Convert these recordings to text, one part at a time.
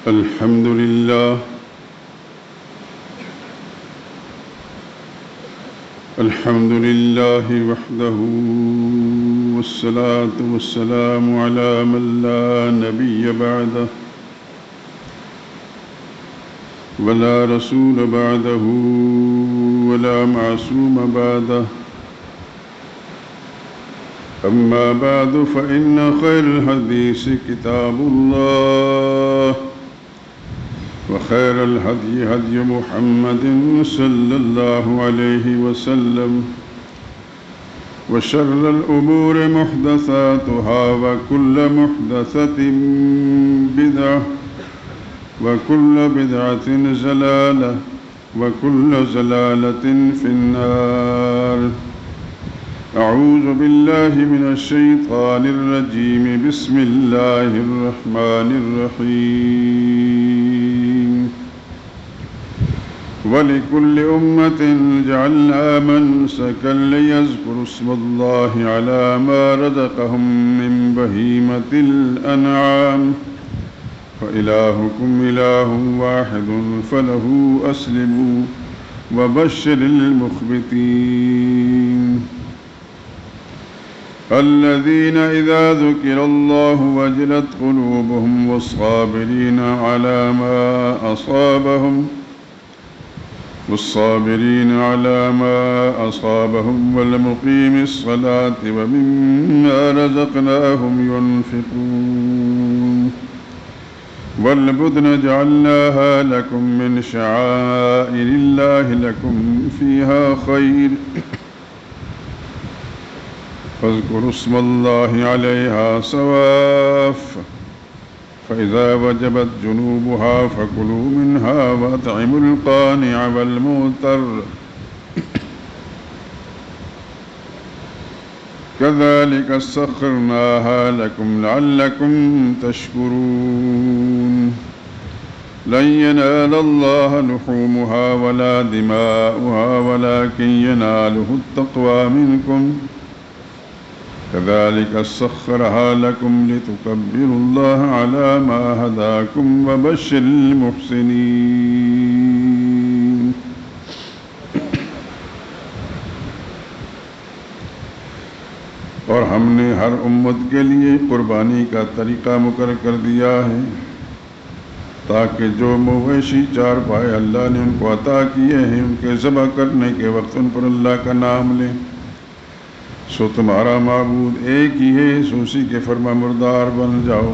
الحمد لله وحده والصلاة والسلام على من لا نبي بعده ولا رسول بعده ولا معصوم بعده أما بعد فإن خير الحديث كتاب الله وخير الهدي هدي محمد صلى الله عليه وسلم وشر الأمور محدثاتها وكل محدثة بدعة وكل بدعة ضلالة وكل ضلالة في النار. أعوذ بالله من الشيطان الرجيم. بسم الله الرحمن الرحيم. ولكل أمة جعلنا منسكا ليذكروا اسم الله على ما رزقهم من بهيمة الأنعام فإلهكم إله واحد فله أسلموا وبشر المخبتين الذين إذا ذكر الله وجلت قلوبهم والصابرين على ما أصابهم والمقيم الصلاة ومما رزقناهم ينفقون والبدن جعلناها لكم من شعائر الله لكم فيها خير فاذكروا اسم الله عليها صواف فإذا وجبت جنوبها فكلوا منها وأطعموا القانع والمعتر كذلك سخرناها لكم لعلكم تشكرون. لن ينال الله لحومها ولا دماؤها ولكن يناله التقوى منكم كذلك سخرها لكم لتكبروا الله على ما هداكم وبشر المحسنين. اور ہم نے ہر امت کے لیے قربانی کا طریقہ مقرر کر دیا ہے تاکہ جو مویشی چار پائے اللہ نے ان کو عطا کیے ہیں ان کے ذبح کرنے کے وقت ان پر اللہ کا نام لیں. سو تمہارا معبود ایک ہی ہے، سو اسی کے فرما مردار بن جاؤ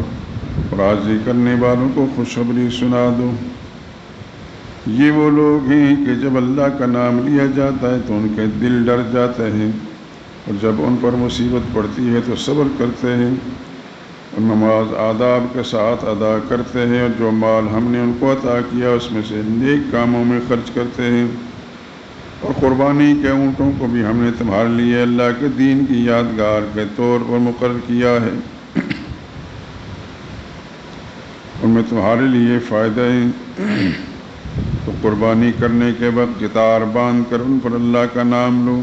اور راضی کرنے والوں کو خوشخبری سنا دو. یہ وہ لوگ ہیں کہ جب اللہ کا نام لیا جاتا ہے تو ان کے دل ڈر جاتے ہیں اور جب ان پر مصیبت پڑتی ہے تو صبر کرتے ہیں اور نماز آداب کے ساتھ ادا کرتے ہیں اور جو مال ہم نے ان کو عطا کیا اس میں سے نیک کاموں میں خرچ کرتے ہیں. اور قربانی کے اونٹوں کو بھی ہم نے تمہارے لیے اللہ کے دین کی یادگار کے طور پر مقرر کیا ہے. ان میں تمہارے لیے فائدہ ہیں تو قربانی کرنے کے وقت جتار باندھ کر ان پر اللہ کا نام لو.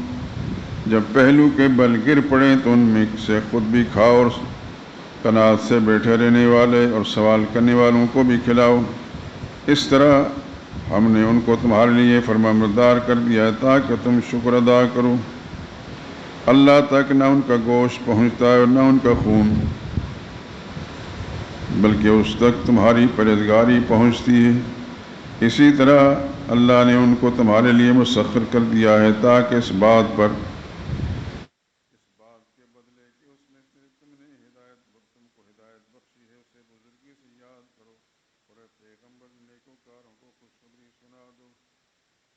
جب پہلو کے بل گر پڑے تو ان میں سے خود بھی کھاؤ اور قناعت سے بیٹھے رہنے والے اور سوال کرنے والوں کو بھی کھلاؤ. اس طرح ہم نے ان کو تمہارے لیے فرمانبردار کر دیا ہے تاکہ تم شکر ادا کرو. اللہ تک نہ ان کا گوشت پہنچتا ہے اور نہ ان کا خون، بلکہ اس تک تمہاری پرہیزگاری پہنچتی ہے. اسی طرح اللہ نے ان کو تمہارے لیے مسخر کر دیا ہے تاکہ اس بات کے بدلے کہ اس میں سے تم کو ہدایت بخشی ہے اسے بزرگی سے یاد کرو اور پیغمبر نیکوکاروں کو خوشخبری سنا دو.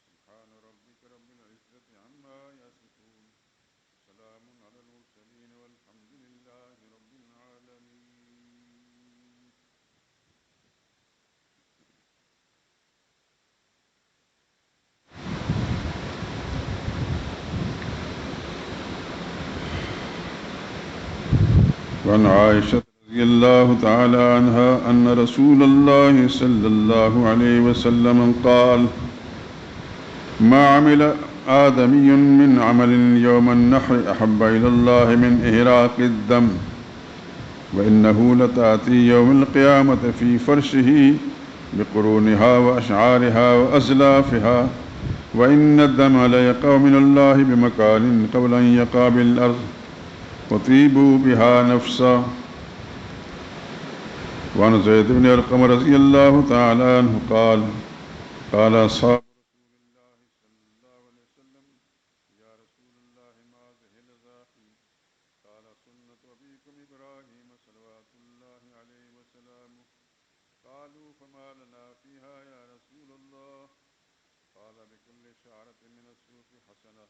سبحان ربک رب العزت عما یصفون سلام علی المرسلین والحمد للہ رب العالمین. وعن عائشة رضي الله تعالى عنها أن رسول الله صلى الله عليه وسلم قال: ما عمل آدمي من عمل يوم النحر أحب إلى الله من إهراق الدم وإنه لتأتي يوم القيامة في فرشه بقرونها وأشعارها وأزلافها، وإن الدم ليقع من الله بمكان قبل أن يقع بالأرض وطيبوا بها نفسا. وعن زيد بن أرقم رضي الله تعالى عنه قال قال أصحاب رسول الله صلى الله عليه وسلم يا رسول الله ما ذهل ذاقي؟ قال سنة أبيكم إبراهيم صلوات الله عليه وسلامه. قالوا فما لنا فيها يا رسول الله؟ قال بكل شعرة من الصوف حسنة.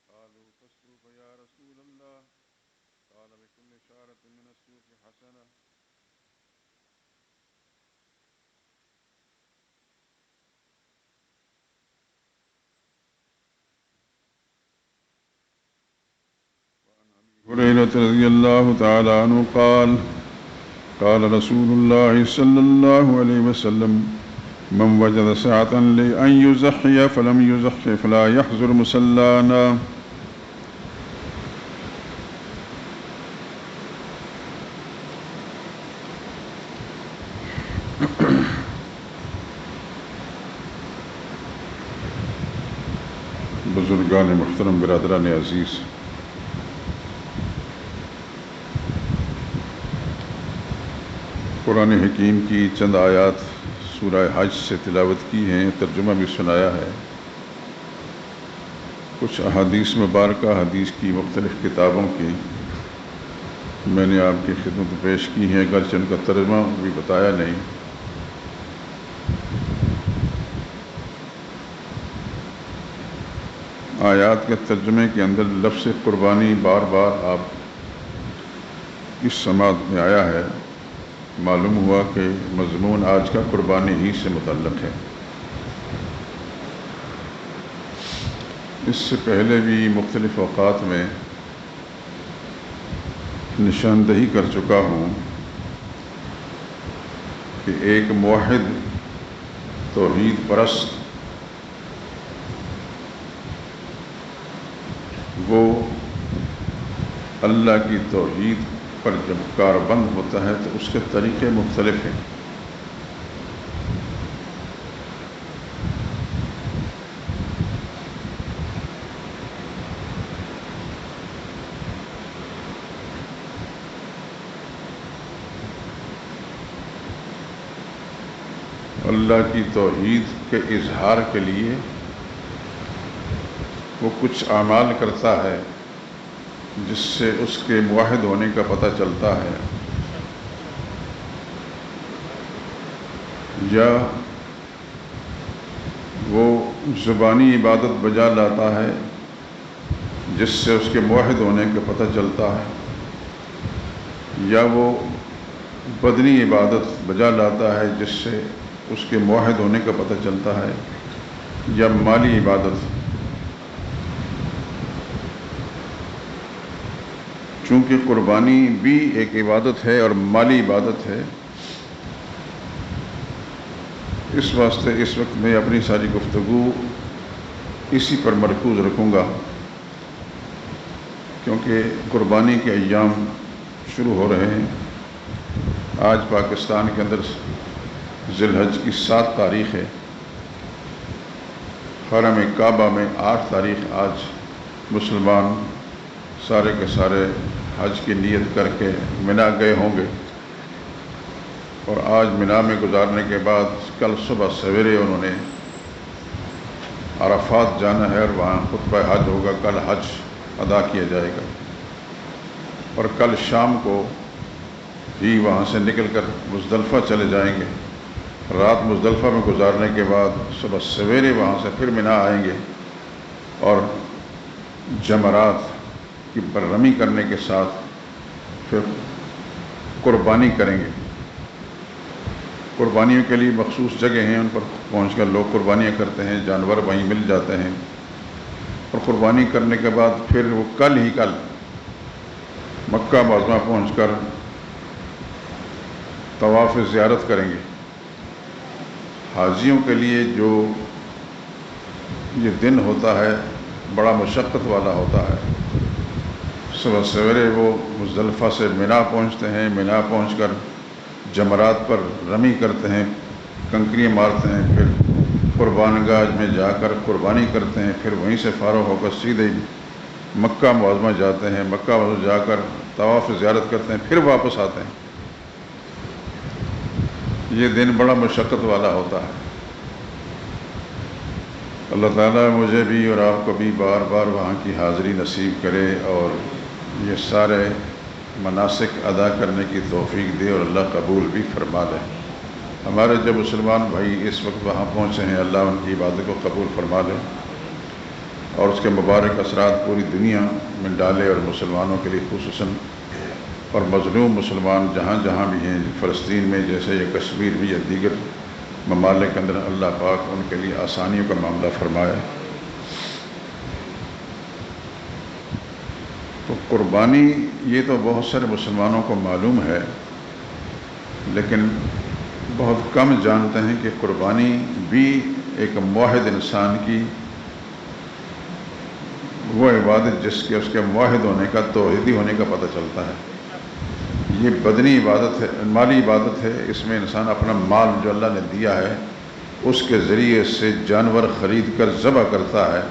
قالوا فالصوف يا رسول الله؟ قال بكل شعرة من الصوف حسنة. هريرة رضي الله تعالى عنه قال قال رسول الله صلى الله عليه وسلم من وجد سعة لأن يزحي فلم يزحي فلا يحضر مصلانا. بزرگان محترم، برادران عزیز، قرآن حکیم کی چند آیات سورہ حج سے تلاوت کی ہیں، ترجمہ بھی سنایا ہے۔ کچھ احادیث مبارکہ حدیث کی مختلف کتابوں کی میں نے آپ کی خدمت میں پیش کی ہیں، اگرچہ ان کا ترجمہ بھی بتایا نہیں۔ آیات کے ترجمے کے اندر لفظ قربانی بار بار آپ اس سماعت میں آیا ہے۔ معلوم ہوا کہ مضمون آج کا قربانی ہی سے متعلق ہے۔ اس سے پہلے بھی مختلف اوقات میں نشاندہی کر چکا ہوں کہ ایک موحد توحید پرست وہ اللہ کی توحید پر جب کاربند ہوتا ہے تو اس کے طریقے مختلف ہیں۔ اللہ کی توحید کے اظہار کے لیے وہ کچھ اعمال کرتا ہے جس سے اس کے موحد ہونے کا پتہ چلتا ہے، یا وہ زبانی عبادت بجا لاتا ہے جس سے اس کے موحد ہونے کا پتہ چلتا ہے، یا وہ بدنی عبادت بجا لاتا ہے جس سے اس کے موحد ہونے کا پتہ چلتا ہے، یا مالی عبادت۔ چونکہ قربانی بھی ایک عبادت ہے اور مالی عبادت ہے، اس واسطے اس وقت میں اپنی ساری گفتگو اسی پر مرکوز رکھوں گا، کیونکہ قربانی کے ایام شروع ہو رہے ہیں۔ آج پاکستان کے اندر ذی الحج کی 7 تاریخ ہے، حرم کعبہ میں 8 تاریخ آج مسلمان سارے کے سارے حج کی نیت کر کے منا گئے ہوں گے، اور آج منا میں گزارنے کے بعد کل صبح سویرے انہوں نے عرفات جانا ہے اور وہاں خطبہ حج ہوگا، کل حج ادا کیا جائے گا، اور کل شام کو ہی وہاں سے نکل کر مزدلفہ چلے جائیں گے۔ رات مزدلفہ میں گزارنے کے بعد صبح سویرے وہاں سے پھر منا آئیں گے اور جمرات کی بررمی کرنے کے ساتھ پھر قربانی کریں گے۔ قربانیوں کے لیے مخصوص جگہ ہیں، ان پر پہنچ کر لوگ قربانیاں کرتے ہیں، جانور وہیں مل جاتے ہیں، اور قربانی کرنے کے بعد پھر وہ کل مکہ معظمہ پہنچ کر طواف زیارت کریں گے۔ حاجیوں کے لیے جو یہ دن ہوتا ہے بڑا مشقت والا ہوتا ہے، صبح سویرے وہ مزدلفہ سے مینا پہنچتے ہیں، مینا پہنچ کر جمرات پر رمی کرتے ہیں، کنکریاں مارتے ہیں، پھر قربان گاہ میں جا کر قربانی کرتے ہیں، پھر وہیں سے فارغ ہو کر سیدھے مکہ معظمہ جاتے ہیں، مکہ معظمہ جا کر طواف زیارت کرتے ہیں، پھر واپس آتے ہیں۔ یہ دن بڑا مشقت والا ہوتا ہے۔ اللہ تعالیٰ مجھے بھی اور آپ کو بھی بار بار وہاں کی حاضری نصیب کرے اور یہ سارے مناسک ادا کرنے کی توفیق دے اور اللہ قبول بھی فرما لے۔ ہمارے جو مسلمان بھائی اس وقت وہاں پہنچے ہیں، اللہ ان کی عبادت کو قبول فرما لے اور اس کے مبارک اثرات پوری دنیا میں ڈالے، اور مسلمانوں کے لیے خصوصاً اور مظلوم مسلمان جہاں جہاں بھی ہیں، فلسطین میں جیسے یہ کشمیر بھی یا دیگر ممالک کے اندر، اللہ پاک ان کے لیے آسانیوں کا معاملہ فرمائے۔ تو قربانی یہ تو بہت سارے مسلمانوں کو معلوم ہے، لیکن بہت کم جانتے ہیں کہ قربانی بھی ایک موحد انسان کی وہ عبادت جس کے اس کے موحد ہونے کا، توحیدی ہونے کا پتہ چلتا ہے۔ یہ بدنی عبادت ہے، مالی عبادت ہے، اس میں انسان اپنا مال جو اللہ نے دیا ہے اس کے ذریعے سے جانور خرید کر ذبح کرتا ہے،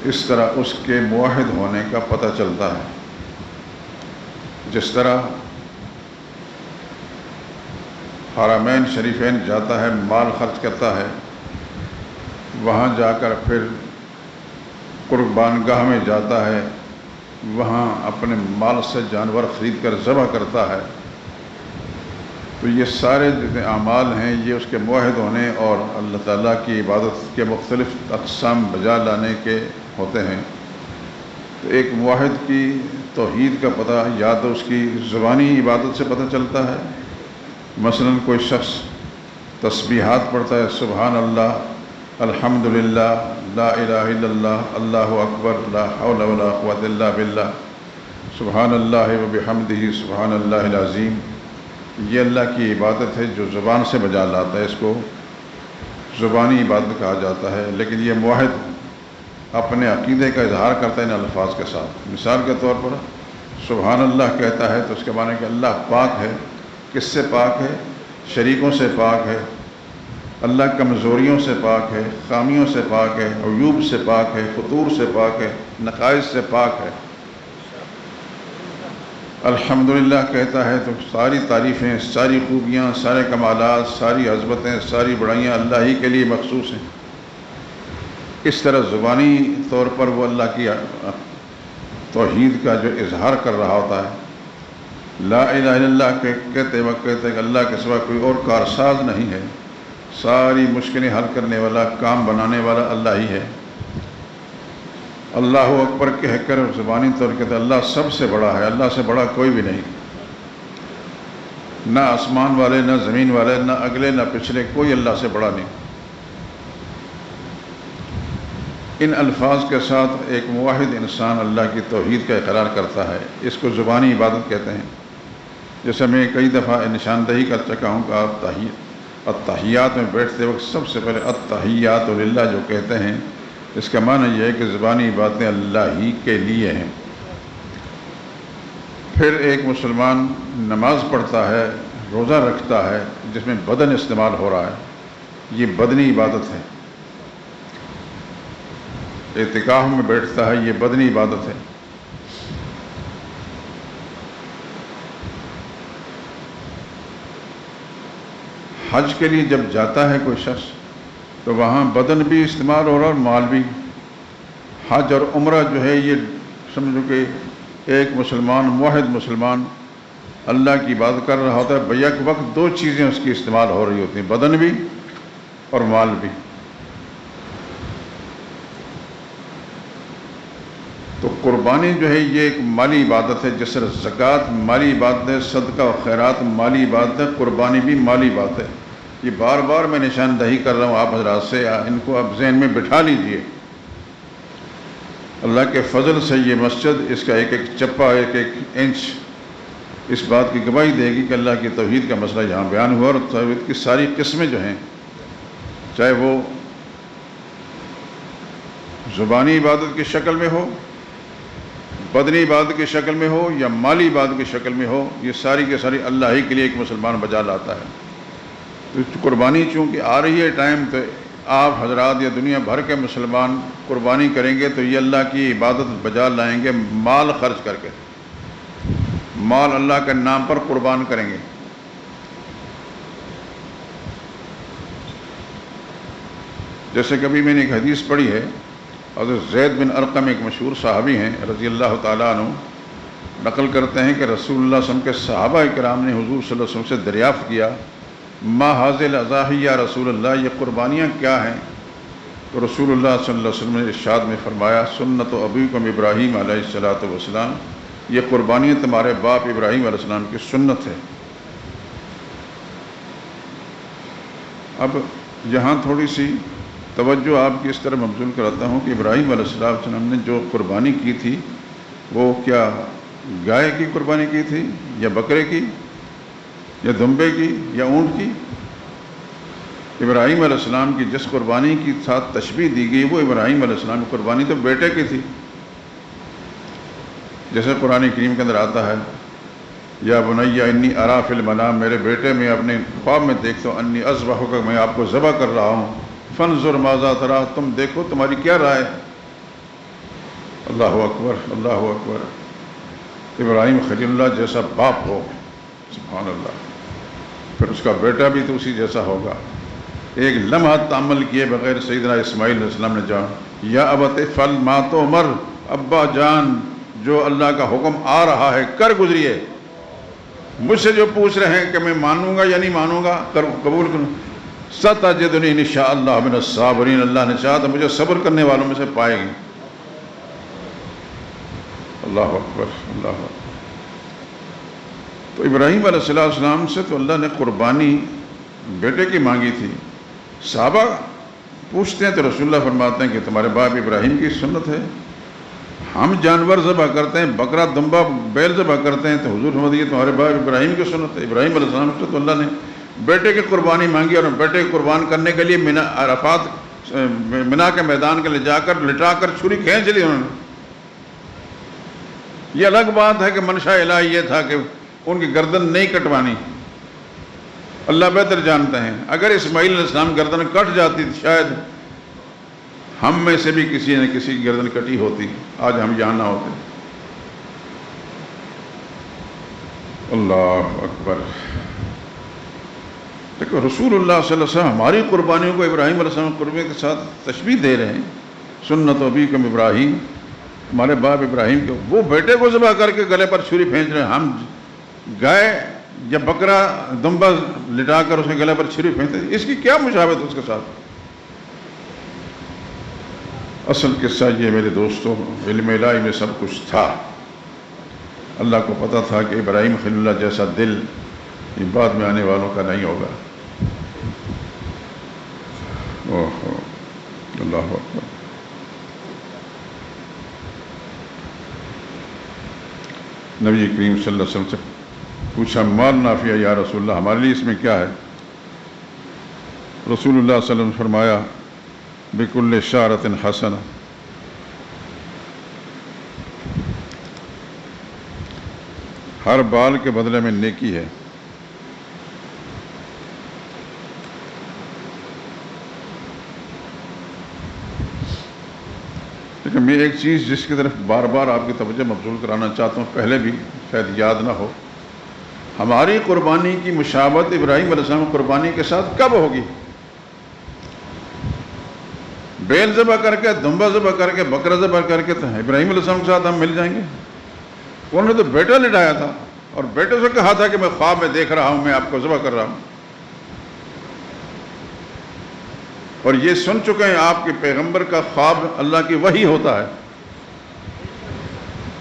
اس طرح اس کے موحد ہونے کا پتہ چلتا ہے۔ جس طرح حرمین شریفین جاتا ہے، مال خرچ کرتا ہے، وہاں جا کر پھر قربان گاہ میں جاتا ہے، وہاں اپنے مال سے جانور خرید کر ذبح کرتا ہے، تو یہ سارے جتنے اعمال ہیں یہ اس کے موحد ہونے اور اللہ تعالیٰ کی عبادت کے مختلف اقسام بجا لانے کے ہوتے ہیں۔ تو ایک موحد کی توحید کا پتہ یا تو اس کی زبانی عبادت سے پتہ چلتا ہے، مثلاً کوئی شخص تسبیحات پڑھتا ہے، سبحان اللہ، الحمدللہ، لا الہ الا اللہ، اللہ اکبر، لا حول ولا قوۃ الا باللہ، سبحان اللہ وبحمدہ، سبحان اللہ العظیم، یہ اللہ کی عبادت ہے جو زبان سے بجا لاتا ہے، اس کو زبانی عبادت کہا جاتا ہے۔ لیکن یہ موحد اپنے عقیدے کا اظہار کرتا ہے ان الفاظ کے ساتھ۔ مثال کے طور پر سبحان اللہ کہتا ہے تو اس کے معنی کہ اللہ پاک ہے۔ کس سے پاک ہے؟ شریکوں سے پاک ہے، اللہ کمزوریوں سے پاک ہے، خامیوں سے پاک ہے، عیوب سے پاک ہے، فطور سے پاک ہے، نقائص سے پاک ہے۔ الحمدللہ کہتا ہے تو ساری تعریفیں، ساری خوبیاں، سارے کمالات، ساری عظمتیں، ساری بڑائیاں اللہ ہی کے لیے مخصوص ہیں۔ اس طرح زبانی طور پر وہ اللہ کی توحید کا جو اظہار کر رہا ہوتا ہے، لا الہ الا اللہ کہتے وقت کہتے ہیں کہ اللہ کے سوا کوئی اور کارساز نہیں ہے، ساری مشکلیں حل کرنے والا، کام بنانے والا اللہ ہی ہے۔ اللہ اکبر کہہ کر زبانی طور کہتے ہیں اللہ سب سے بڑا ہے، اللہ سے بڑا کوئی بھی نہیں، نہ آسمان والے، نہ زمین والے، نہ اگلے نہ پچھلے، کوئی اللہ سے بڑا نہیں۔ ان الفاظ کے ساتھ ایک موحد انسان اللہ کی توحید کا اقرار کرتا ہے، اس کو زبانی عبادت کہتے ہیں۔ جیسے میں کئی دفعہ نشاندہی کر چکا ہوں کہ آپ التحیات میں بیٹھتے وقت سب سے پہلے التحیات للہ جو کہتے ہیں، اس کا معنی یہ ہے کہ زبانی باتیں اللہ ہی کے لیے ہیں۔ پھر ایک مسلمان نماز پڑھتا ہے، روزہ رکھتا ہے جس میں بدن استعمال ہو رہا ہے، یہ بدنی عبادت ہے۔ اعتکاف میں بیٹھتا ہے، یہ بدنی عبادت ہے۔ حج کے لیے جب جاتا ہے کوئی شخص تو وہاں بدن بھی استعمال ہو رہا اور مال بھی۔ حج اور عمرہ جو ہے یہ سمجھو کہ ایک مسلمان، موحد مسلمان اللہ کی عبادت کر رہا ہوتا ہے، بیک وقت دو چیزیں اس کی استعمال ہو رہی ہوتی ہیں، بدن بھی اور مال بھی۔ تو قربانی جو ہے یہ ایک مالی عبادت ہے، جس طرح زکوٰۃ مالی عبادت ہے، صدقہ و خیرات مالی عبادت ہے، قربانی بھی مالی عبادت ہے۔ یہ بار بار میں نشاندہی کر رہا ہوں آپ حضرات سے، ان کو آپ ذہن میں بٹھا لیجئے۔ اللہ کے فضل سے یہ مسجد، اس کا ایک ایک چپا، ایک ایک انچ اس بات کی گواہی دے گی کہ اللہ کی توحید کا مسئلہ یہاں بیان ہوا، اور توحید کی ساری قسمیں جو ہیں، چاہے وہ زبانی عبادت کی شکل میں ہو، بدنی عبادت کی شکل میں ہو یا مالی عبادت کی شکل میں ہو، یہ ساری کے ساری اللہ ہی کے لیے ایک مسلمان بجا لاتا ہے۔ تو قربانی چونکہ آ رہی ہے ٹائم، تو آپ حضرات یا دنیا بھر کے مسلمان قربانی کریں گے تو یہ اللہ کی عبادت بجا لائیں گے، مال خرچ کر کے، مال اللہ کے نام پر قربان کریں گے۔ جیسے کبھی میں نے ایک حدیث پڑھی ہے، حضرت زید بن ارقم ایک مشہور صحابی ہیں رضی اللہ تعالیٰ عنہ، نقل کرتے ہیں کہ رسول اللہ صلی اللہ علیہ وسلم کے صحابہ کرام نے حضور صلی اللہ علیہ وسلم سے دریافت کیا، ما حاضل اضاحی یا رسول اللہ، یہ قربانیاں کیا ہیں؟ تو رسول اللہ صلی اللہ علیہ وسلم نے ارشاد میں فرمایا، سنت ابیکم ابراہیم علیہ الصلوۃ والسلام، یہ قربانیاں تمہارے باپ ابراہیم علیہ السلام کی سنت ہے۔ اب یہاں تھوڑی سی توجہ آپ کی اس طرح مبذول کراتا ہوں کہ ابراہیم علیہ السلام نے جو قربانی کی تھی وہ کیا گائے کی قربانی کی تھی یا بکرے کی یا دمبے کی یا اونٹ کی؟ ابراہیم علیہ السلام کی جس قربانی کی ساتھ تشبیہ دی گئی وہ ابراہیم علیہ السلام کی قربانی تو بیٹے کی تھی، جیسے قرآن کریم کے اندر آتا ہے، یا بنی انی ارا فی المنام، میرے بیٹے میں اپنے خواب میں دیکھتا ہوں، انی اذبحک، میں آپ کو ذبح کر رہا ہوں، فانظر ماذا تری، تم دیکھو تمہاری کیا رائے۔ اللہ اکبر، اللہ اکبر، ابراہیم خلیل اللہ جیسا باپ ہو، سبحان اللہ، پھر اس کا بیٹا بھی تو اسی جیسا ہوگا۔ ایک لمحہ تامل کیے بغیر سیدنا اسماعیل علیہ السلام نے جان، یا ابت افعل ما تؤمر، ابا جان جو اللہ کا حکم آ رہا ہے کر گزریے، مجھ سے جو پوچھ رہے ہیں کہ میں مانوں گا یا نہیں مانوں گا، قبول کروں، ستجدنی ان شاء اللہ من الصابرین، اللہ نے چاہا تو مجھے صبر کرنے والوں میں سے پائے گی۔ اللہ اکبر، اللہ اکبر۔ تو ابراہیم علیہ السلام سے تو اللہ نے قربانی بیٹے کی مانگی تھی، صحابہ پوچھتے ہیں تو رسول اللہ فرماتے ہیں کہ تمہارے باپ ابراہیم کی سنت ہے۔ ہم جانور ذبح کرتے ہیں، بکرا دمبا بیل ذبح کرتے ہیں، تو حضور فرماتے ہیں تمہارے باپ ابراہیم کی سنت ہے۔ ابراہیم علیہ السلام سے تو اللہ نے بیٹے کی قربانی مانگی، اور بیٹے کی قربان کرنے کے لیے منا کے میدان کے لے جا کر لٹا کر چھری کھینچ لی انہوں نے۔ یہ الگ بات ہے کہ منشا الہی یہ تھا کہ ان کی گردن نہیں کٹوانی، اللہ بہتر جانتے ہیں۔ اگر اسماعیل علیہ السلام گردن کٹ جاتی تو شاید ہم میں سے بھی کسی نہ کسی کی گردن کٹی ہوتی، آج ہم یہاں نہ ہوتے۔ اللہ اکبر۔ دیکھو رسول اللہ صلی اللہ علیہ وسلم ہماری قربانیوں کو ابراہیم علیہ السلام قربانی کے ساتھ تشبیہ دے رہے ہیں، سنت ابیکم ابراہیم، ہمارے باپ ابراہیم کے، وہ بیٹے کو ذبح کر کے گلے پر چھری پھینچ رہے ہیں، ہم گائے یا بکرا دمبا لٹا کر اس کے گلے پر چھری پھینچتے ہیں، اس کی کیا مشابہت اس کے ساتھ؟ اصل قصہ یہ میرے دوستوں، علم الہی میں سب کچھ تھا، اللہ کو پتہ تھا کہ ابراہیم خلیل اللہ جیسا دل یہ بعد میں آنے والوں کا نہیں ہوگا۔ اللہ اکبر۔ نبی کریم صلی اللہ علیہ وسلم سے پوچھا، مال نافیہ یا رسول اللہ، ہمارے لیے اس میں کیا ہے؟ رسول اللہ صلی اللہ علیہ وسلم نے فرمایا، بکل شعرۃ حسنہ، ہر بال کے بدلے میں نیکی ہے۔ لیکن میں ایک چیز جس کی طرف بار بار آپ کی توجہ مبذول کرانا چاہتا ہوں، پہلے بھی شاید یاد نہ ہو، ہماری قربانی کی مشابہت ابراہیم علیہ السلام قربانی کے ساتھ کب ہوگی؟ بیل ذبح کر کے، دمبا ذبح کر کے، بکرا ذبح کر کے تو ابراہیم علیہ السلام کے ساتھ ہم مل جائیں گے؟ انہوں نے تو بیٹا لٹایا تھا اور بیٹے سے کہا تھا کہ میں خواب میں دیکھ رہا ہوں، میں آپ کو ذبح کر رہا ہوں، اور یہ سن چکے ہیں آپ کے پیغمبر کا خواب اللہ کی وحی ہوتا ہے،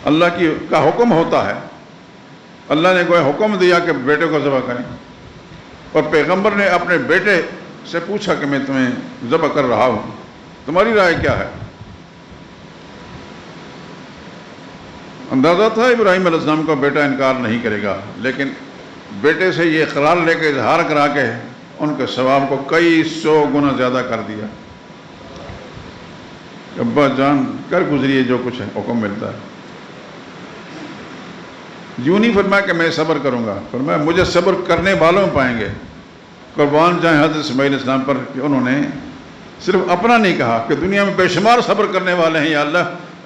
اللہ کا حکم ہوتا ہے، اللہ نے کوئی حکم دیا کہ بیٹے کو ذبح کریں، اور پیغمبر نے اپنے بیٹے سے پوچھا کہ میں تمہیں ذبح کر رہا ہوں، تمہاری رائے کیا ہے؟ اندازہ تھا ابراہیم علیہ السلام کا بیٹا انکار نہیں کرے گا، لیکن بیٹے سے یہ اقرار لے کے اظہار کرا کے ان کے ثواب کو کئی 100 گنا زیادہ کر دیا۔ ابا جان کر گزریے جو کچھ ہے حکم ملتا ہے۔ یوں نہیں فرمایا کہ میں صبر کروں گا، فرمایا مجھے صبر کرنے والوں پائیں گے۔ قربان جائیں حضرت اسماعیل السلام پر کہ انہوں نے صرف اپنا نہیں کہا کہ دنیا میں بے شمار صبر کرنے والے ہیں، یا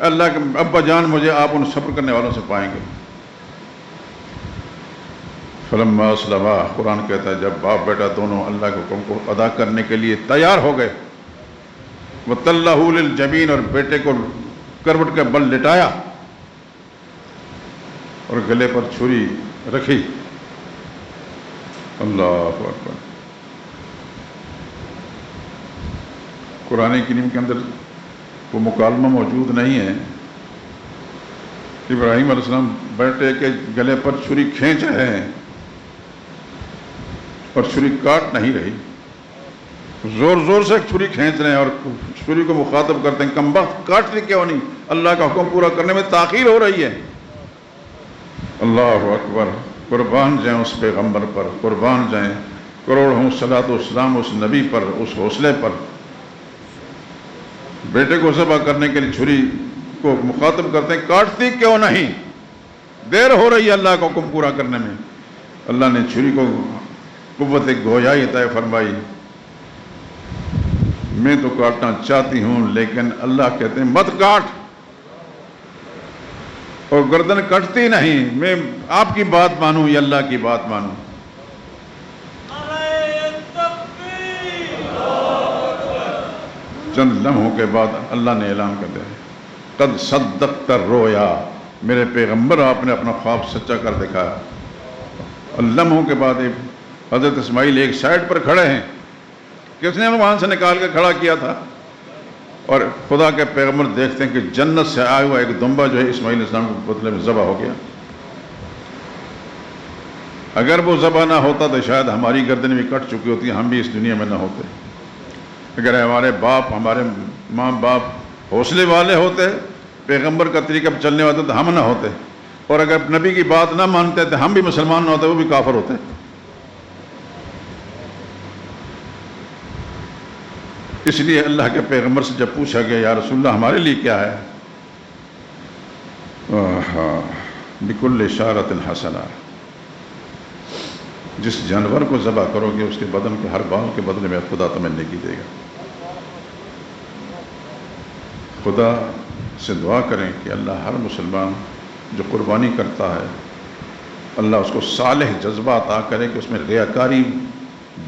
اللہ کے ابا جان مجھے آپ ان صبر کرنے والوں سے پائیں گے۔ فلما اسلما، قرآن کہتا ہے جب باپ بیٹا دونوں اللہ کے حکم کو ادا کرنے کے لیے تیار ہو گئے، وَتَلَّهُ لِلْجَبِينِ، اور بیٹے کو کروٹ کے بل لٹایا اور گلے پر چھری رکھی۔ اللہ اکبر۔ قرآن کریم کے اندر وہ مکالمہ موجود نہیں ہے۔ ابراہیم علیہ السلام بیٹے کے گلے پر چھری کھینچ رہے ہیں اور چھری کاٹ نہیں رہی، زور زور سے چھری کھینچ رہے ہیں اور چھری کو مخاطب کرتے ہیں کم وقت کاٹتے کیوں نہیں، اللہ کا حکم پورا کرنے میں تاخیر ہو رہی ہے۔ اللہ اکبر۔ قربان جائیں اس پیغمبر پر، قربان جائیں کروڑوں صلاۃ و سلام اس نبی پر، اس حوصلے پر۔ بیٹے کو ذبح کرنے کے لیے چھری کو مخاطب کرتے ہیں کاٹتی کیوں نہیں، دیر ہو رہی ہے اللہ کا حکم پورا کرنے میں۔ اللہ نے چھری کو قوت گویائی عطا فرمائی، میں تو کاٹنا چاہتی ہوں لیکن اللہ کہتے ہیں مت کاٹ، اور گردن کٹتی نہیں، میں آپ کی بات مانوں یا اللہ کی بات مانوں۔ چند لمحوں کے بعد اللہ نے اعلان کر دیا قد صدقت الرؤیا، میرے پیغمبر آپ نے اپنا خواب سچا کر دکھایا۔ لمحوں کے بعد حضرت اسماعیل ایک سائڈ پر کھڑے ہیں، کس نے وہاں سے نکال کے کھڑا کیا تھا، اور خدا کے پیغمبر دیکھتے ہیں کہ جنت سے آیا ہوا ایک دمبا جو ہے اسماعیل علیہ السلام کے بدلے میں ذبح ہو گیا۔ اگر وہ ذبح نہ ہوتا تو شاید ہماری گردن بھی کٹ چکی ہوتی، ہم بھی اس دنیا میں نہ ہوتے۔ اگر ہمارے باپ، ہمارے ماں باپ حوصلے والے ہوتے، پیغمبر کا طریقہ پر چلنے والے تو ہم نہ ہوتے، اور اگر نبی کی بات نہ مانتے تو ہم بھی مسلمان نہ ہوتے، وہ بھی کافر ہوتے۔ اس لیے اللہ کے پیغمبر سے جب پوچھا گیا یا رسول اللہ ہمارے لیے کیا ہے، بِكُلِّ اشارۃ حسنہ، جس جانور کو ذبح کرو گے اس کے بدن کے ہر بال کے بدلے میں خدا تمہیں نیکی دے گا۔ خدا سے دعا کریں کہ اللہ ہر مسلمان جو قربانی کرتا ہے اللہ اس کو صالح جذبہ عطا کرے کہ اس میں ریاکاری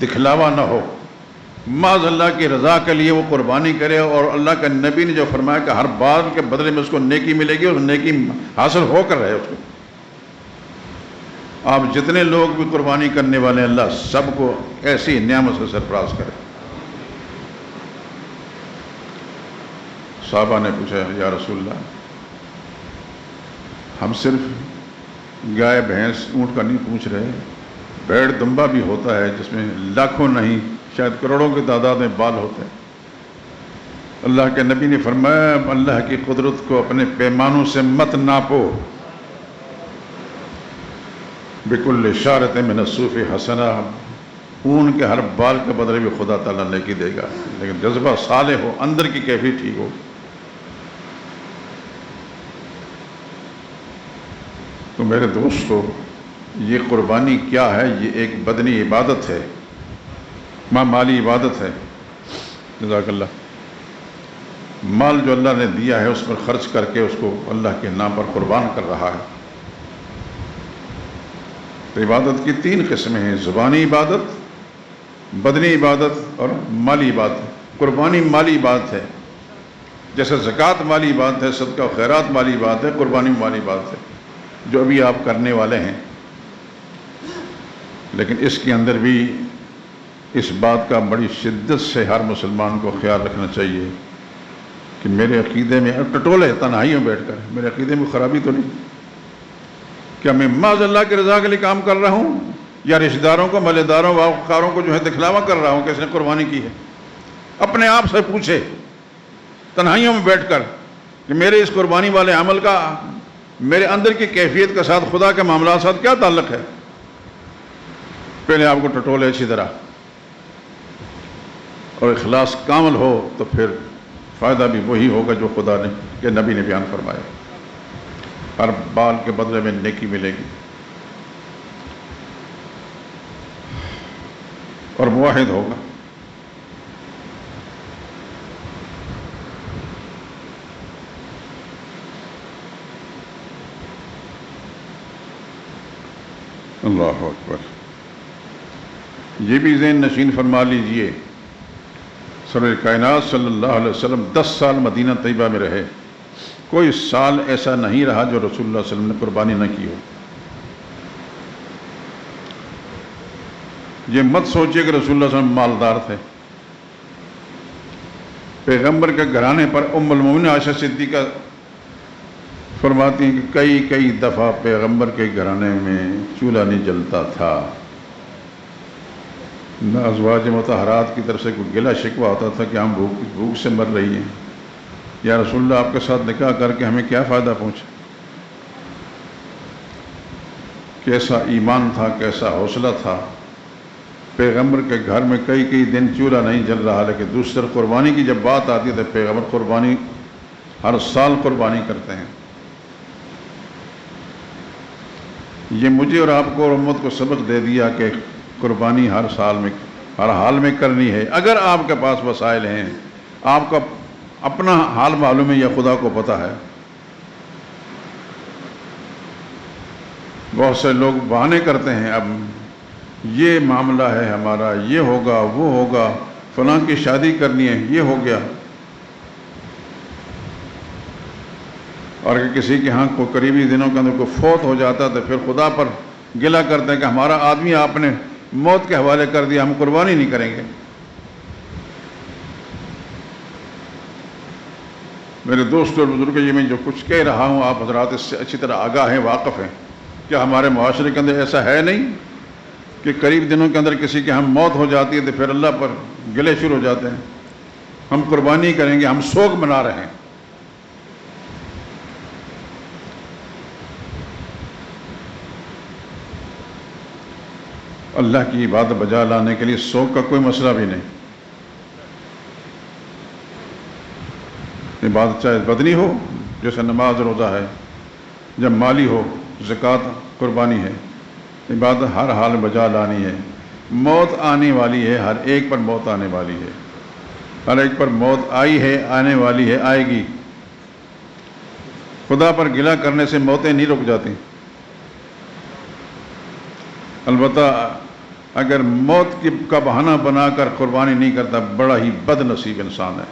دکھلاوا نہ ہو، معاذ اللہ کی رضا کے لیے وہ قربانی کرے، اور اللہ کے نبی نے جو فرمایا کہ ہر بال کے بدلے میں اس کو نیکی ملے گی، اور نیکی حاصل ہو کر رہے اس کو۔ آپ جتنے لوگ بھی قربانی کرنے والے ہیں اللہ سب کو ایسی نعمت سے سرفراز کرے۔ صحابہ نے پوچھا یا رسول اللہ ہم صرف گائے بھینس اونٹ کا نہیں پوچھ رہے، بھیڑ دمبا بھی ہوتا ہے جس میں لاکھوں نہیں شاید کروڑوں کی تعداد میں بال ہوتے ہیں۔ اللہ کے نبی نے فرمایا اللہ کی قدرت کو اپنے پیمانوں سے مت ناپو، بِكُلِّ اشارۃ من الصوف حسنہ، اون کے ہر بال کے بدلے بھی خدا تعالیٰ نیکی دے گا، لیکن جذبہ صالح ہو، اندر کی کیفیت ٹھیک ہو۔ تو میرے دوستو یہ قربانی کیا ہے؟ یہ ایک بدنی عبادت ہے، مالی عبادت ہے۔ جزاک اللہ۔ مال جو اللہ نے دیا ہے اس پر خرچ کر کے اس کو اللہ کے نام پر قربان کر رہا ہے۔ تو عبادت کی تین قسمیں ہیں، زبانی عبادت، بدنی عبادت اور مالی عبادت۔ قربانی مالی عبادت ہے، جیسے زکوٰۃ مالی عبادت ہے، صدقہ و خیرات مالی عبادت ہے، قربانی مالی عبادت ہے جو ابھی آپ کرنے والے ہیں۔ لیکن اس کے اندر بھی اس بات کا بڑی شدت سے ہر مسلمان کو خیال رکھنا چاہیے کہ میرے عقیدے میں ٹٹولے تنہائیوں بیٹھ کر میرے عقیدے میں خرابی تو نہیں، کیا میں معاذ اللہ کی رضا کے لیے کام کر رہا ہوں یا رشتہ داروں کو، ملے داروں، واقعکاروں کو جو ہے دکھلاوا کر رہا ہوں کہ اس نے قربانی کی ہے؟ اپنے آپ سے پوچھے تنہائیوں میں بیٹھ کر کہ میرے اس قربانی والے عمل کا میرے اندر کی کیفیت کے ساتھ، خدا کے معاملات ساتھ کیا تعلق ہے؟ پہلے آپ کو ٹٹولے اچھی طرح، اور اخلاص کامل ہو تو پھر فائدہ بھی وہی ہوگا جو خدا نے کہ نبی نے بیان فرمایا۔ ہر بال کے بدلے میں نیکی ملے گی. اور موحد ہوگا. اللہ اکبر. یہ بھی ذہن نشین فرما لیجئے، سرور کائنات صلی اللہ علیہ وسلم 10 سال مدینہ طیبہ میں رہے، کوئی سال ایسا نہیں رہا جو رسول اللہ صلی اللہ علیہ وسلم نے قربانی نہ کی ہو. یہ مت سوچئے کہ رسول اللہ صلی اللہ علیہ وسلم مالدار تھے. پیغمبر کے گھرانے پر ام المومنین عائشہ صدیقہ فرماتی ہیں کہ کئی دفعہ پیغمبر کے گھرانے میں چولہا نہیں جلتا تھا، نہ ازواج مطہرات کی طرف سے کوئی گلہ شکوہ ہوتا تھا کہ ہم بھوک سے مر رہی ہیں. یا رسول اللہ آپ کے ساتھ نکاح کر کے ہمیں کیا فائدہ پہنچا. کیسا ایمان تھا، کیسا حوصلہ تھا. پیغمبر کے گھر میں کئی دن چولہا نہیں جل رہا، لیکن دوسری طرف قربانی کی جب بات آتی ہے تو پیغمبر قربانی ہر سال قربانی کرتے ہیں. یہ مجھے اور آپ کو اور امت کو سبق دے دیا کہ قربانی ہر سال میں ہر حال میں کرنی ہے. اگر آپ کے پاس وسائل ہیں، آپ کا اپنا حال معلوم ہے یا خدا کو پتہ ہے. بہت سے لوگ بہانے کرتے ہیں، اب یہ معاملہ ہے ہمارا، یہ ہوگا وہ ہوگا، فلاں کی شادی کرنی ہے، یہ ہو گیا. اور کہ کسی کے ہاں کوئی قریبی دنوں کے اندر کوئی فوت ہو جاتا ہے تو پھر خدا پر گلہ کرتے ہیں کہ ہمارا آدمی آپ نے موت کے حوالے کر دیا، ہم قربانی نہیں کریں گے. میرے دوست اور بزرگ، یہ میں جو کچھ کہہ رہا ہوں آپ حضرات اس سے اچھی طرح آگاہ ہیں، واقف ہیں. کیا ہمارے معاشرے کے اندر ایسا ہے نہیں کہ قریب دنوں کے اندر کسی کے ہم موت ہو جاتی ہے تو پھر اللہ پر گلے شروع ہو جاتے ہیں، ہم قربانی کریں گے، ہم سوگ منا رہے ہیں. اللہ کی عبادت بجا لانے کے لیے سوگ کا کوئی مسئلہ بھی نہیں. عبادت چاہے بدنی ہو جیسے نماز روزہ ہے، جب مالی ہو زکوٰۃ قربانی ہے. عبادت ہر حال بجا لانی ہے. موت آنے والی ہے، ہر ایک پر موت آنے والی ہے، ہر ایک پر موت آئی ہے، آنے والی ہے، آئے گی. خدا پر گلہ کرنے سے موتیں نہیں رک جاتی. البتہ اگر موت کا بہانہ بنا کر قربانی نہیں کرتا، بڑا ہی بد نصیب انسان ہے،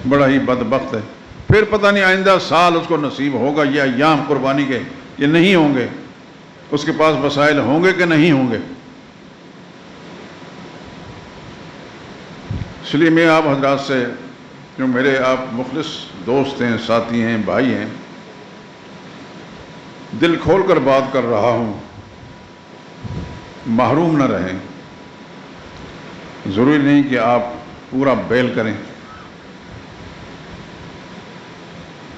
بڑا ہی بدبخت ہے. پھر پتہ نہیں آئندہ سال اس کو نصیب ہوگا یہ ایام قربانی کے یہ نہیں ہوں گے، اس کے پاس وسائل ہوں گے کہ نہیں ہوں گے. اس لیے میں آپ حضرات سے، جو میرے آپ مخلص دوست ہیں، ساتھی ہیں، بھائی ہیں، دل کھول کر بات کر رہا ہوں، محروم نہ رہیں. ضروری نہیں کہ آپ پورا بیل کریں،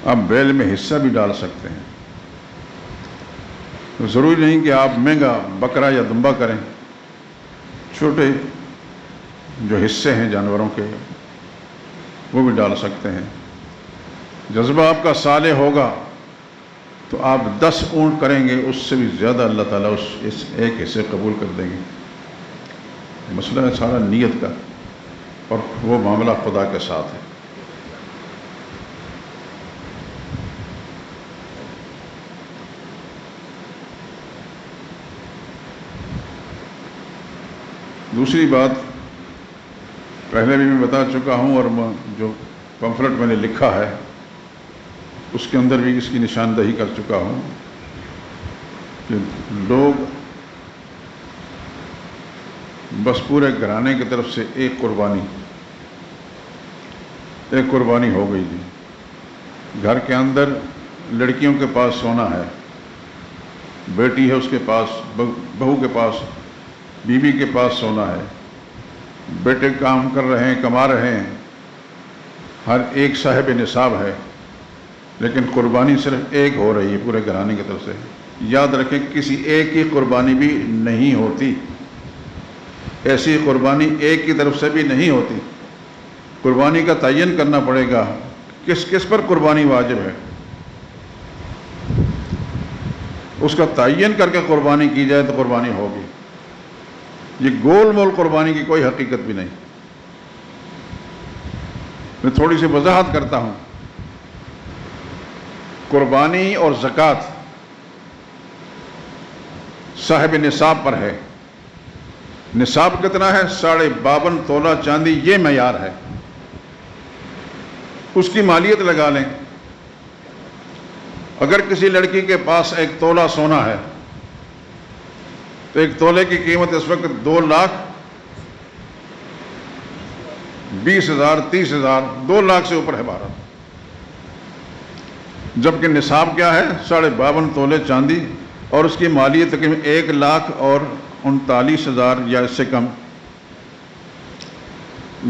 آپ بیل میں حصہ بھی ڈال سکتے ہیں. ضروری نہیں کہ آپ مہنگا بکرا یا دمبا کریں، چھوٹے جو حصے ہیں جانوروں کے وہ بھی ڈال سکتے ہیں. جذبہ آپ کا صالح ہوگا تو آپ 10 اونٹ کریں گے، اس سے بھی زیادہ اللہ تعالیٰ اس ایک حصے قبول کر دیں گے. مسئلہ ہے سارا نیت کا، اور وہ معاملہ خدا کے ساتھ ہے. دوسری بات پہلے بھی میں بتا چکا ہوں، اور جو پمفلٹ میں نے لکھا ہے اس کے اندر بھی اس کی نشاندہی کر چکا ہوں کہ لوگ بس پورے گھرانے کی طرف سے ایک قربانی ہو گئی تھی. گھر کے اندر لڑکیوں کے پاس سونا ہے، بیٹی ہے اس کے پاس، بہو کے پاس، بیوی کے پاس سونا ہے، بیٹے کام کر رہے ہیں، کما رہے ہیں، ہر ایک صاحب نصاب ہے، لیکن قربانی صرف ایک ہو رہی ہے پورے گھرانے کی طرف سے. یاد رکھیں کسی ایک کی قربانی بھی نہیں ہوتی، ایسی قربانی ایک کی طرف سے بھی نہیں ہوتی. قربانی کا تعین کرنا پڑے گا کس کس پر قربانی واجب ہے. اس کا تعین کر کے قربانی کی جائے تو قربانی ہوگی. یہ گول مول قربانی کی کوئی حقیقت بھی نہیں. میں تھوڑی سی وضاحت کرتا ہوں. قربانی اور زکوٰۃ صاحب نصاب پر ہے. نصاب کتنا ہے؟ 52.5 تولہ چاندی، یہ معیار ہے. اس کی مالیت لگا لیں. اگر کسی لڑکی کے پاس 1 تولہ سونا ہے تو 1 تولے کی قیمت اس وقت 2,20,000 30,000 2 لاکھ سے اوپر ہے 12. جبکہ نصاب کیا ہے؟ 52.5 تولے چاندی، اور اس کی مالیت تقریباً 1,39,000 یا اس سے کم.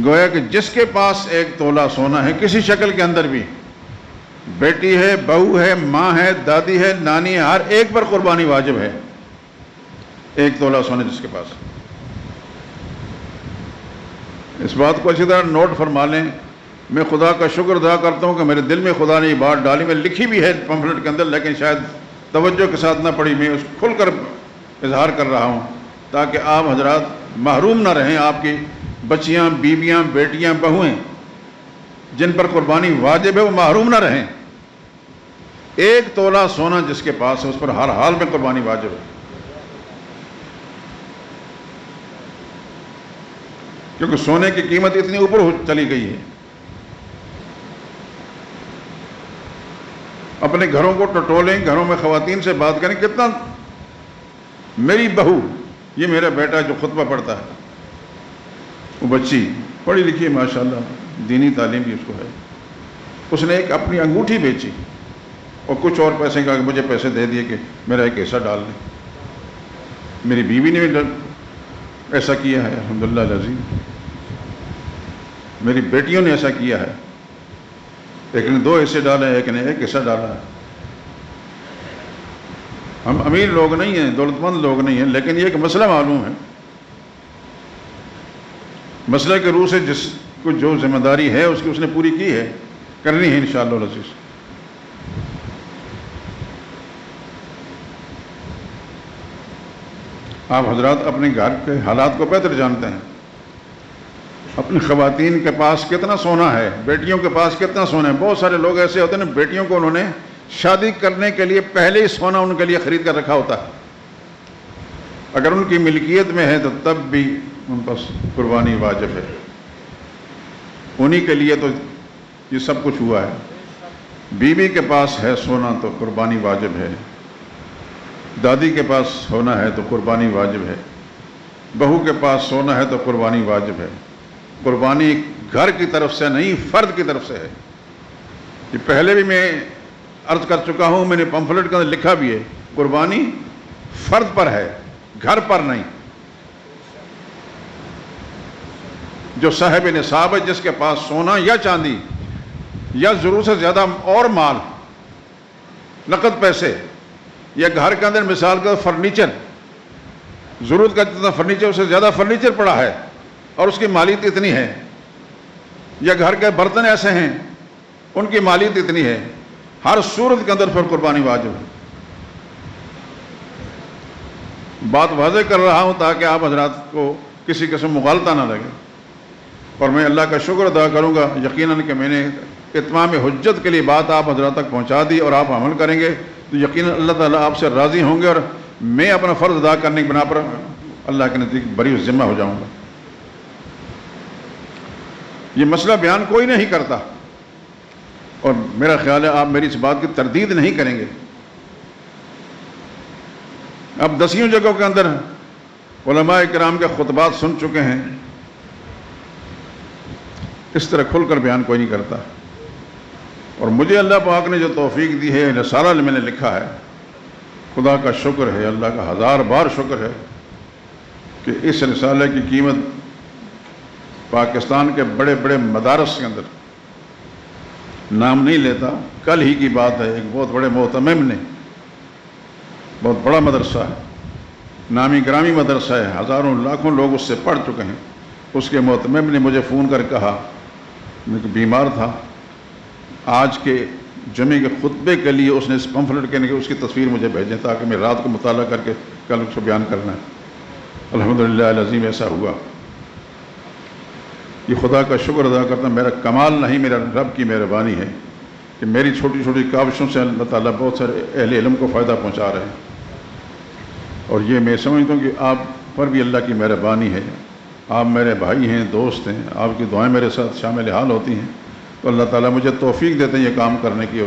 گویا کہ جس کے پاس 1 تولہ سونا ہے کسی شکل کے اندر بھی، بیٹی ہے، بہو ہے، ماں ہے، دادی ہے، نانی ہے، ہر ایک پر قربانی واجب ہے. 1 تولہ سونا جس کے پاس. اس بات کو اچھی طرح نوٹ فرما لیں. میں خدا کا شکر ادا کرتا ہوں کہ میرے دل میں خدا نے یہ بات ڈالی. میں لکھی بھی ہے پمفلٹ کے اندر، لیکن شاید توجہ کے ساتھ نہ پڑھی. میں اس کھل کر اظہار کر رہا ہوں تاکہ آپ حضرات محروم نہ رہیں. آپ کی بچیاں، بیویاں، بیٹیاں، بہویں جن پر قربانی واجب ہے وہ محروم نہ رہیں. 1 تولہ سونا جس کے پاس ہے اس پر ہر حال میں قربانی واجب ہے. کیونکہ سونے کی قیمت اتنی اوپر چلی گئی ہے. اپنے گھروں کو ٹٹولیں، گھروں میں خواتین سے بات کریں. کتنا میری بہو، یہ میرا بیٹا جو خطبہ پڑھتا ہے، وہ بچی پڑھی لکھی ہے ماشاءاللہ، دینی تعلیم بھی اس کو ہے. اس نے ایک اپنی انگوٹھی بیچی اور کچھ اور پیسے کا مجھے پیسے دے دیے کہ میرا ایک ایسا ڈال دیں. میری بیوی نے بھی ایسا کیا ہے الحمدللہ العظیم. میری بیٹیوں نے ایسا کیا ہے. ایک نے 2 حصے ڈالے، ایک نے 1 حصہ ڈالا ہے. ہم امیر لوگ نہیں ہیں، دولت مند لوگ نہیں ہیں، لیکن یہ ایک مسئلہ معلوم ہے. مسئلہ کے روح سے جس کو جو ذمہ داری ہے اس کی اس نے پوری کی ہے، کرنی ہے انشاءاللہ العزیز. آپ حضرات اپنے گھر کے حالات کو بہتر جانتے ہیں. اپنی خواتین کے پاس کتنا سونا ہے، بیٹیوں کے پاس کتنا سونا ہے. بہت سارے لوگ ایسے ہوتے ہیں نا، بیٹیوں کو انہوں نے شادی کرنے کے لیے پہلے ہی سونا ان کے لیے خرید کر رکھا ہوتا ہے. اگر ان کی ملکیت میں ہے تو تب بھی ان پر قربانی واجب ہے. انہی کے لیے تو یہ سب کچھ ہوا ہے. بیوی کے پاس ہے سونا تو قربانی واجب ہے. دادی کے پاس سونا ہے تو قربانی واجب ہے. بہو کے پاس سونا ہے تو قربانی واجب ہے. قربانی گھر کی طرف سے نہیں، فرد کی طرف سے ہے. یہ پہلے بھی میں عرض کر چکا ہوں، میں نے پمفلٹ کے اندر لکھا بھی ہے، قربانی فرد پر ہے، گھر پر نہیں. جو صاحب نصاب ہے، جس کے پاس سونا یا چاندی یا ضرورت سے زیادہ اور مال، نقد پیسے، یا گھر کے اندر مثال کا فرنیچر، ضرورت کا جتنا فرنیچر اس سے زیادہ فرنیچر پڑا ہے اور اس کی مالیت اتنی ہے، یا گھر کے برتن ایسے ہیں ان کی مالیت اتنی ہے، ہر صورت کے اندر پھر قربانی واجب ہے. بات واضح کر رہا ہوں تاکہ آپ حضرات کو کسی قسم مغالطہ نہ لگے. اور میں اللہ کا شکر ادا کروں گا یقیناً کہ میں نے اتمام حجت کے لیے بات آپ حضرات تک پہنچا دی، اور آپ عمل کریں گے تو یقیناً اللہ تعالیٰ آپ سے راضی ہوں گے، اور میں اپنا فرض ادا کرنے کی بنا پر اللہ کے نزدیک بری ذمہ ہو جاؤں گا. یہ مسئلہ بیان کوئی نہیں کرتا، اور میرا خیال ہے آپ میری اس بات کی تردید نہیں کریں گے. اب 10 جگہوں کے اندر علماء کرام کے خطبات سن چکے ہیں. اس طرح کھل کر بیان کوئی نہیں کرتا. اور مجھے اللہ پاک نے جو توفیق دی ہے، رسالہ میں نے لکھا ہے، خدا کا شکر ہے، اللہ کا 1000 بار شکر ہے کہ اس رسالے کی قیمت پاکستان کے بڑے بڑے مدارس کے اندر، نام نہیں لیتا، کل ہی کی بات ہے، ایک بہت بڑے محتمم نے، بہت بڑا مدرسہ ہے، نامی گرامی مدرسہ ہے، ہزاروں لاکھوں لوگ اس سے پڑھ چکے ہیں. اس کے محتمم نے مجھے فون کر کہا، میں بیمار تھا، آج کے جمعے کے خطبے کے لیے اس نے اس پمفلٹ کے اس کی تصویر مجھے بھیجیں تاکہ میں رات کو مطالعہ کر کے کل اس کو بیان کرنا ہے۔ الحمدللہ العظیم ایسا ہوا۔ یہ خدا کا شکر ادا کرتا ہوں، میرا کمال نہیں، میرا رب کی مہربانی ہے کہ میری چھوٹی چھوٹی کاوشوں سے اللہ تعالیٰ بہت سارے اہل علم کو فائدہ پہنچا رہے ہیں، اور یہ میں سمجھتا ہوں کہ آپ پر بھی اللہ کی مہربانی ہے۔ آپ میرے بھائی ہیں، دوست ہیں، آپ کی دعائیں میرے ساتھ شامل حال ہوتی ہیں، تو اللہ تعالیٰ مجھے توفیق دیتے ہیں یہ کام کرنے کی،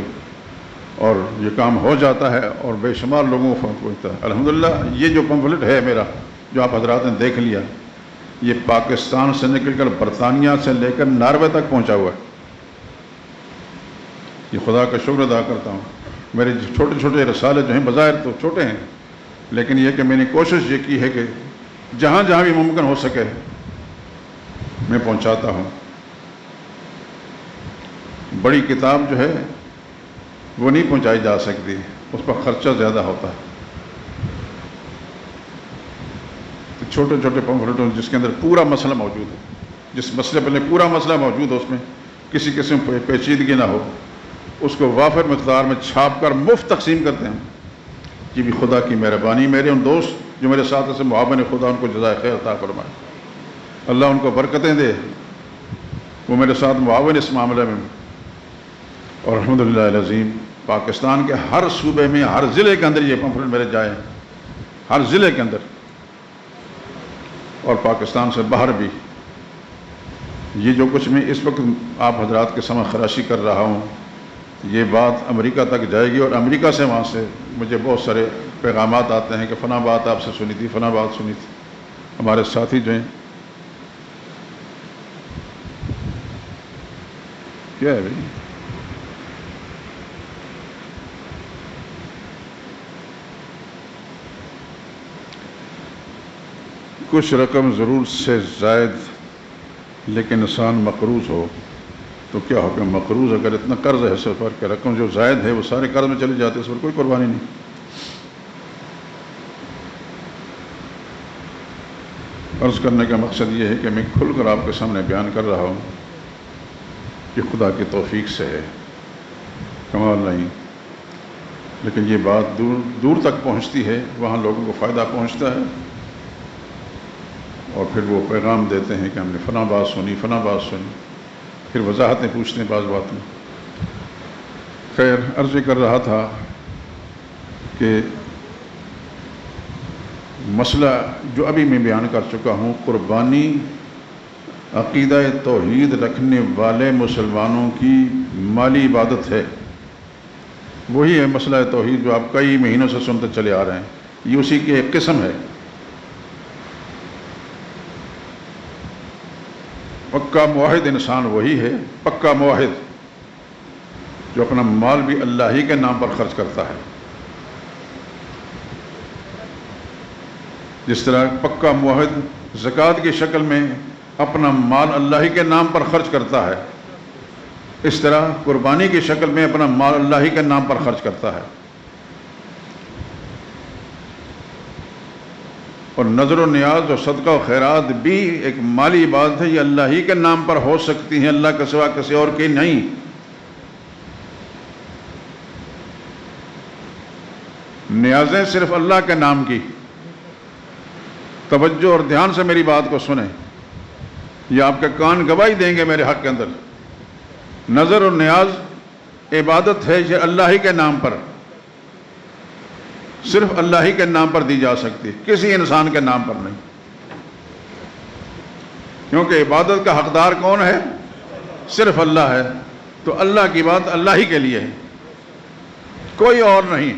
اور یہ کام ہو جاتا ہے اور بے شمار لوگوں کو فائدہ پہنچتا ہے۔ الحمدللہ یہ جو پمفلٹ ہے میرا، جو آپ حضرات نے دیکھ لیا، یہ پاکستان سے نکل کر برطانیہ سے لے کر ناروے تک پہنچا ہوا ہے۔ یہ خدا کا شکر ادا کرتا ہوں۔ میرے چھوٹے چھوٹے رسالے جو ہیں بظاہر تو چھوٹے ہیں، لیکن یہ کہ میں نے کوشش یہ کی ہے کہ جہاں جہاں بھی ممکن ہو سکے میں پہنچاتا ہوں۔ بڑی کتاب جو ہے وہ نہیں پہنچائی جا سکتی، اس پر خرچہ زیادہ ہوتا ہے۔ تو چھوٹے چھوٹے پمفلٹوں جس کے اندر پورا مسئلہ موجود ہے، جس مسئلے پر پورا مسئلہ موجود ہو، اس میں کسی قسم پیچیدگی نہ ہو، اس کو وافر مقدار میں چھاپ کر مفت تقسیم کرتے ہیں۔ یہ بھی خدا کی مہربانی۔ میرے ان دوست جو میرے ساتھ ایسے معاون ہیں، خدا ان کو جزائے خیر عطا فرمائے، اللہ ان کو برکتیں دے، وہ میرے ساتھ معاون اس معاملے میں۔ اور الحمدللہ العظیم پاکستان کے ہر صوبے میں، ہر ضلع کے اندر یہ پمفلٹ میرے جائے ہیں، ہر ضلع کے اندر، اور پاکستان سے باہر بھی۔ یہ جو کچھ میں اس وقت آپ حضرات کے سامنے خراشی کر رہا ہوں، یہ بات امریکہ تک جائے گی، اور امریکہ سے وہاں سے مجھے بہت سارے پیغامات آتے ہیں کہ فلاں بات آپ سے سنی تھی، فلاں بات سنی تھی۔ ہمارے ساتھی جو ہیں، کیا ہے بھائی، کچھ رقم ضرور سے زائد لیکن انسان مقروض ہو تو کیا حکم؟ مقروض اگر اتنا قرض ہے سفر کہ رقم جو زائد ہے وہ سارے قرض میں چلی جاتی ہے، اس پر کوئی قربانی نہیں۔ عرض کرنے کا مقصد یہ ہے کہ میں کھل کر آپ کے سامنے بیان کر رہا ہوں کہ خدا کی توفیق سے ہے، کمال نہیں، لیکن یہ بات دور دور تک پہنچتی ہے، وہاں لوگوں کو فائدہ پہنچتا ہے، اور پھر وہ پیغام دیتے ہیں کہ ہم نے فلاں بات سنی، فلاں بات سنی، پھر وضاحتیں پوچھتے ہیں بعض بات میں۔ خیر، عرض کر رہا تھا کہ مسئلہ جو ابھی میں بیان کر چکا ہوں، قربانی عقیدہ توحید رکھنے والے مسلمانوں کی مالی عبادت ہے۔ وہی ہے مسئلہ توحید جو آپ کئی مہینوں سے سنتے چلے آ رہے ہیں، یہ اسی کی ایک قسم ہے۔ پکا موحد انسان وہی ہے، پکا موحد جو اپنا مال بھی اللہ ہی کے نام پر خرچ کرتا ہے۔ جس طرح پکا موحد زکوٰۃ کی شکل میں اپنا مال اللہ ہی کے نام پر خرچ کرتا ہے، اس طرح قربانی کی شکل میں اپنا مال اللہ ہی کے نام پر خرچ کرتا ہے۔ اور نظر و نیاز اور صدقہ و خیرات بھی ایک مالی عبادت ہے، یہ اللہ ہی کے نام پر ہو سکتی ہیں، اللہ کے سوا کسی اور کی نہیں۔ نیازیں صرف اللہ کے نام کی۔ توجہ اور دھیان سے میری بات کو سنیں، یہ آپ کے کان گواہی دیں گے میرے حق کے اندر۔ نظر اور نیاز عبادت ہے یہ اللہ ہی کے نام پر، صرف اللہ ہی کے نام پر دی جا سکتی، کسی انسان کے نام پر نہیں، کیونکہ عبادت کا حقدار کون ہے؟ صرف اللہ ہے، تو اللہ کی بات اللہ ہی کے لیے ہے، کوئی اور نہیں۔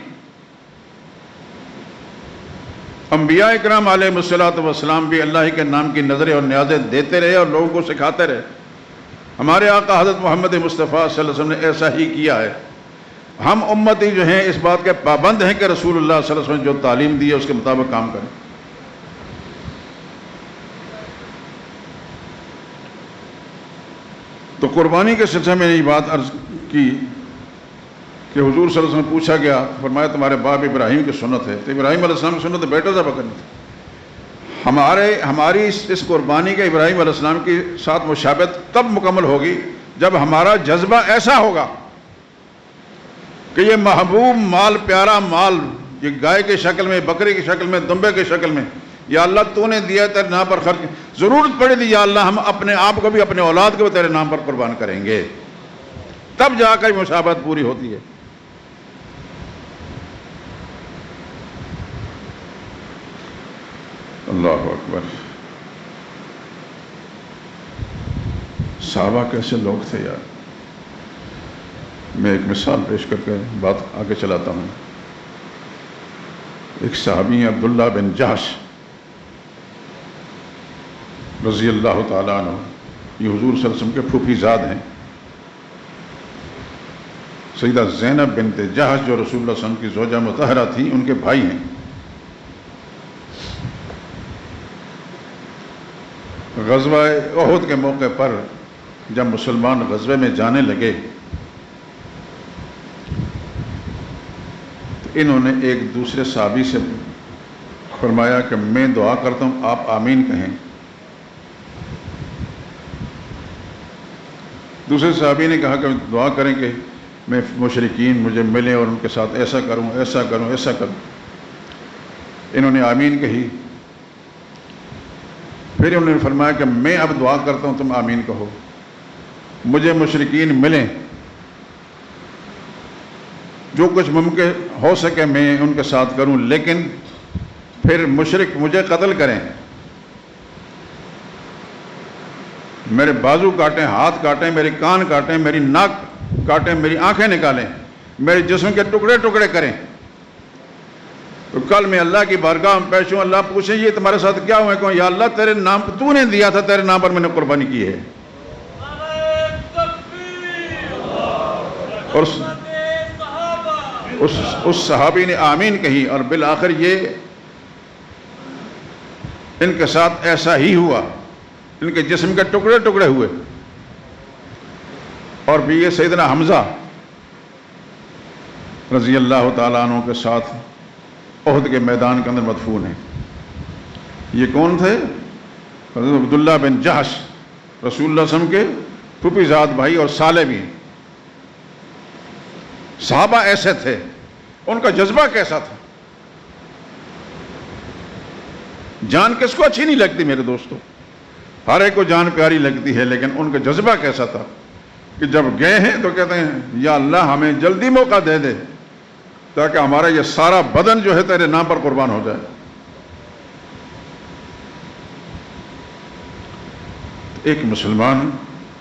انبیاء اکرام علیہ الصلوۃ والسلام بھی اللہ ہی کے نام کی نظریں اور نیازیں دیتے رہے اور لوگوں کو سکھاتے رہے۔ ہمارے آقا حضرت محمد مصطفیٰ صلی اللہ علیہ وسلم نے ایسا ہی کیا ہے۔ ہم امتی جو ہیں اس بات کے پابند ہیں کہ رسول اللہ صلی اللہ علیہ وسلم جو تعلیم دی ہے اس کے مطابق کام کریں۔ تو قربانی کے سلسلے میں یہ بات عرض کی کہ حضور صلی اللہ علیہ وسلم پوچھا گیا، فرمایا تمہارے باپ ابراہیم کی سنت ہے، تو ابراہیم علیہ السلام کی سنت ہے بیٹا ذبح کرنا تھی۔ ہماری اس قربانی کے ابراہیم علیہ السلام کے ساتھ مشابہت تب مکمل ہوگی جب ہمارا جذبہ ایسا ہوگا کہ یہ محبوب مال، پیارا مال، یہ گائے کی شکل میں، بکری کی شکل میں، دمبے کی شکل میں، یا اللہ تو نے دیا تیرے نام پر خرچ، ضرورت پڑے گی یا اللہ ہم اپنے آپ کو بھی اپنے اولاد کو بھی تیرے نام پر قربان کریں گے، تب جا کر مشابہت پوری ہوتی ہے۔ اللہ اکبر۔ صحابہ کیسے لوگ تھے یار۔ میں ایک مثال پیش کر کے بات آگے چلاتا ہوں۔ ایک صحابی ہیں عبداللہ بن جحش رضی اللہ تعالیٰ عنہ، یہ حضور صلی اللہ علیہ وسلم کے پھوپھی زاد ہیں۔ سیدہ زینب بنت جحش جو رسول اللہ صلی اللہ علیہ وسلم کی زوجہ مطہرہ تھی، ان کے بھائی ہیں۔ غزوہ احد کے موقع پر جب مسلمان غزوے میں جانے لگے تو انہوں نے ایک دوسرے صحابی سے فرمایا کہ میں دعا کرتا ہوں آپ آمین کہیں۔ دوسرے صحابی نے کہا کہ دعا کریں کہ میں مشرکین مجھے ملیں اور ان کے ساتھ ایسا کروں ایسا کروں ایسا کروں۔ انہوں نے آمین کہی۔ پھر انہوں نے فرمایا کہ میں اب دعا کرتا ہوں تم آمین کہو، مجھے مشرکین ملیں، جو کچھ ممکن ہو سکے میں ان کے ساتھ کروں، لیکن پھر مشرک مجھے قتل کریں، میرے بازو کاٹیں، ہاتھ کاٹیں، میرے کان کاٹیں، میری ناک کاٹیں، میری آنکھیں نکالیں، میرے جسم کے ٹکڑے ٹکڑے کریں، تو کل میں اللہ کی بارگاہ میں پیش ہوں، اللہ پوچھیں یہ تمہارے ساتھ کیا ہوا ہے؟ کہوں یا اللہ تیرے نام تو نے دیا تھا، تیرے نام پر میں نے قربانی کی ہے۔ اور اس صحابی نے آمین کہی، اور بالآخر یہ ان کے ساتھ ایسا ہی ہوا، ان کے جسم کے ٹکڑے ٹکڑے ہوئے، اور بھی یہ سیدنا حمزہ رضی اللہ تعالیٰ عنہ کے ساتھ احد کے میدان کے اندر مدفون ہیں۔ یہ کون تھے؟ حضرت عبداللہ بن جحش، رسول اللہ صلی اللہ علیہ وسلم کے پھوپھی زاد بھائی اور سالے بھی ہیں۔ صحابہ ایسے تھے، ان کا جذبہ کیسا تھا؟ جان کس کو اچھی نہیں لگتی میرے دوستو؟ ہر ایک کو جان پیاری لگتی ہے، لیکن ان کا جذبہ کیسا تھا کہ جب گئے ہیں تو کہتے ہیں یا اللہ ہمیں جلدی موقع دے دے تاکہ ہمارا یہ سارا بدن جو ہے تیرے نام پر قربان ہو جائے۔ ایک مسلمان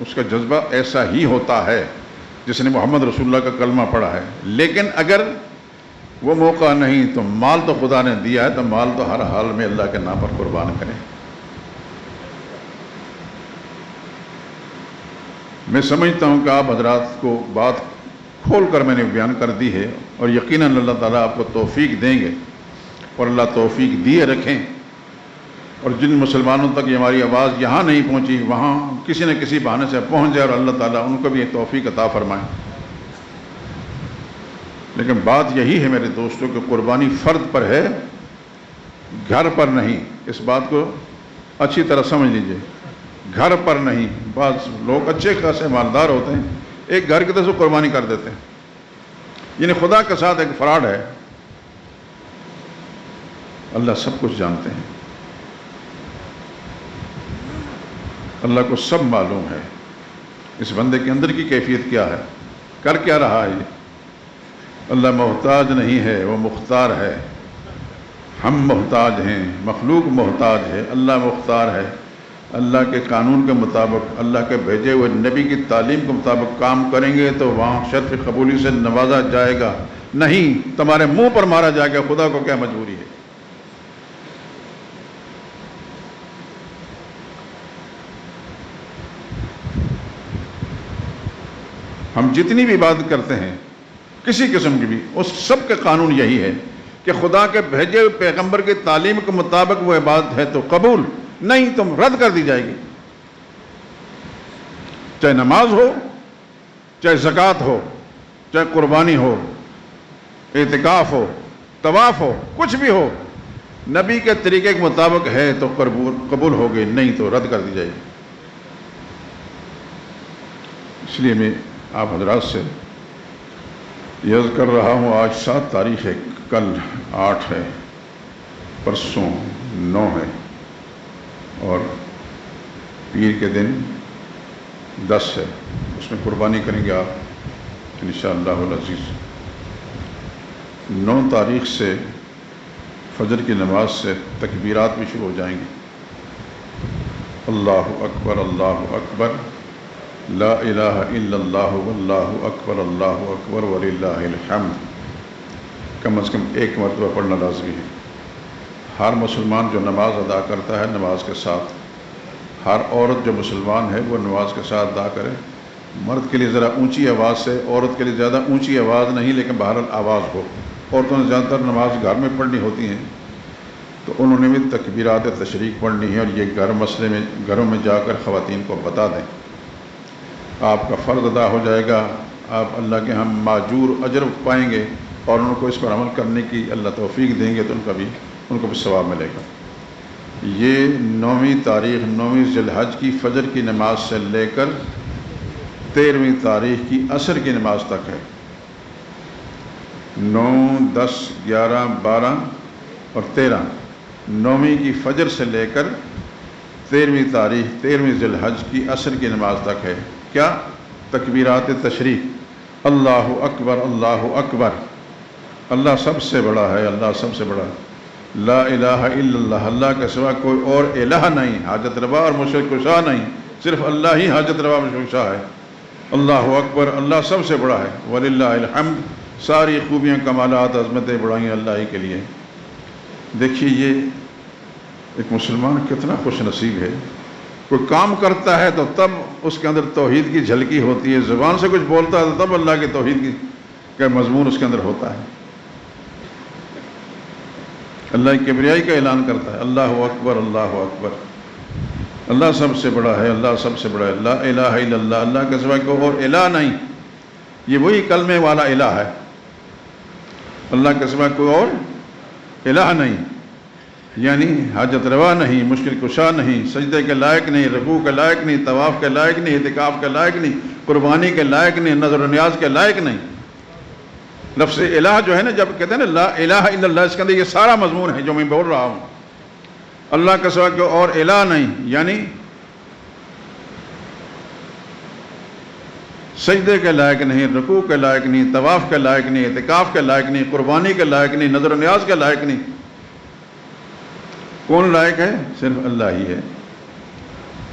اس کا جذبہ ایسا ہی ہوتا ہے جس نے محمد رسول اللہ کا کلمہ پڑھا ہے، لیکن اگر وہ موقع نہیں تو مال تو خدا نے دیا ہے، تو مال تو ہر حال میں اللہ کے نام پر قربان کریں۔ میں سمجھتا ہوں کہ آپ حضرات کو بات کھول کر میں نے بیان کر دی ہے، اور یقیناً اللہ تعالیٰ آپ کو توفیق دیں گے، اور اللہ توفیق دیے رکھیں، اور جن مسلمانوں تک یہ ہماری آواز یہاں نہیں پہنچی وہاں کسی نہ کسی بہانے سے پہنچ جائے، اور اللہ تعالیٰ ان کو بھی توفیق عطا فرمائے۔ لیکن بات یہی ہے میرے دوستوں کہ قربانی فرد پر ہے، گھر پر نہیں۔ اس بات کو اچھی طرح سمجھ لیجئے، گھر پر نہیں۔ بعض لوگ اچھے خاصے مالدار ہوتے ہیں، ایک گھر کی طرف سے قربانی کر دیتے ہیں، یعنی خدا کے ساتھ ایک فراڈ ہے۔ اللہ سب کچھ جانتے ہیں، اللہ کو سب معلوم ہے اس بندے کے اندر کی کیفیت کیا ہے، کر کیا رہا ہے۔ اللہ محتاج نہیں ہے، وہ مختار ہے۔ ہم محتاج ہیں، مخلوق محتاج ہے، اللہ مختار ہے۔ اللہ کے قانون کے مطابق، اللہ کے بھیجے ہوئے نبی کی تعلیم کے مطابق کام کریں گے تو وہاں شرف قبولی سے نوازا جائے گا، نہیں تمہارے منہ پر مارا جائے گا۔ خدا کو کیا مجبوری ہے؟ ہم جتنی بھی عبادت کرتے ہیں کسی قسم کی بھی، اس سب کے قانون یہی ہے کہ خدا کے بھیجے ہوئے پیغمبر کی تعلیم کے مطابق وہ عبادت ہے تو قبول، نہیں تو رد کر دی جائے گی۔ چاہے نماز ہو، چاہے زکوٰۃ ہو، چاہے قربانی ہو، اعتکاف ہو، طواف ہو، کچھ بھی ہو، نبی کے طریقے کے مطابق ہے تو قبول ہوگی، نہیں تو رد کر دی جائے گی۔ اس لیے میں آپ حضرات سے یز کر رہا ہوں آج 7 تاریخ ہے، کل 8 ہے، پرسوں 9 ہے، اور پیر کے دن 10 ہے۔ اس میں قربانی کریں گے آپ انشاءاللہ العزیز۔ 9 تاریخ سے فجر کی نماز سے تکبیرات بھی شروع ہو جائیں گے۔ اللہ اکبر، اللہ اکبر، لا الہ الا اللہ، واللہ اکبر، اللہ اکبر وللہ الحمد، کم از کم 1 مرتبہ پڑھنا لازمی ہے۔ ہر مسلمان جو نماز ادا کرتا ہے نماز کے ساتھ، ہر عورت جو مسلمان ہے وہ نماز کے ساتھ ادا کرے۔ مرد کے لیے ذرا اونچی آواز سے، عورت کے لیے زیادہ اونچی آواز نہیں، لیکن بہرحال آواز ہو۔ عورتوں نے زیادہ تر نماز گھر میں پڑھنی ہوتی ہیں، تو انہوں نے بھی تکبیرات تشریق پڑھنی ہے، اور یہ مسئلے میں گھروں میں جا کر خواتین کو بتا دیں۔ آپ کا فرض ادا ہو جائے گا، آپ اللہ کے ہم ماجور اجر پائیں گے، اور ان کو اس پر عمل کرنے کی اللہ توفیق دیں گے تو ان کو بھی ثواب ملے گا۔ یہ 9ویں تاریخ 9ویں ذی الحج کی فجر کی نماز سے لے کر 13ویں تاریخ کی عصر کی نماز تک ہے۔ 9، 10، 11، 12 اور 13، 9ویں کی فجر سے لے کر 13ویں تاریخ 13ویں ذی الحج کی عصر کی نماز تک ہے۔ کیا؟ تکبیرات تشریق، اللہ اکبر، اللہ اکبر، اللہ سب سے بڑا ہے، اللہ سب سے بڑا ہے، لا الہ الا اللہ، اللہ کے سوا کوئی اور الہ نہیں، حاجت روا اور مشکل کشا نہیں، صرف اللہ ہی حاجت روا مشکل کشا ہے۔ اللہ اکبر، اللہ سب سے بڑا ہے، وللہ الحمد، ساری خوبیاں، کمالات، عظمتیں، بڑائیاں اللہ ہی کے لیے۔ دیکھیے یہ ایک مسلمان کتنا خوش نصیب ہے، کوئی کام کرتا ہے تو تب اس کے اندر توحید کی جھلکی ہوتی ہے، زبان سے کچھ بولتا ہے تو تب اللہ کے توحید کا مضمون اس کے اندر ہوتا ہے۔ اللہ کی کبریائی کا اعلان کرتا ہے، اللہ اکبر، اللہ اکبر، اللہ سب سے بڑا ہے، اللہ سب سے بڑا ہے، لا الہ الا اللہ، اللہ کے سوا کوئی اور الہ نہیں۔ یہ وہی کلمے والا الہ ہے، اللہ کے سوا کوئی اور الہ نہیں، یعنی حاجت روا نہیں، مشکل کشا نہیں، سجدے کے لائق نہیں، رکوع کے لائق نہیں، طواف کے لائق نہیں، اعتکاف کے لائق نہیں، قربانی کے لائق نہیں، نظر و نیاز کے لائق نہیں۔ لفظ الہ جو ہے نا، جب کہتے ہیں نا لا الہ الا اللہ، اس کے اندر یہ سارا مضمون ہے جو میں بول رہا ہوں۔ اللہ کے سوا کوئی اور الہ نہیں، یعنی سجدے کے لائق نہیں، رکوع کے لائق نہیں، طواف کے لائق نہیں، اعتکاف کے لائق نہیں، قربانی کے لائق نہیں، نظر و نیاز کے لائق نہیں۔ کون لائق ہے؟ صرف اللہ ہی ہے۔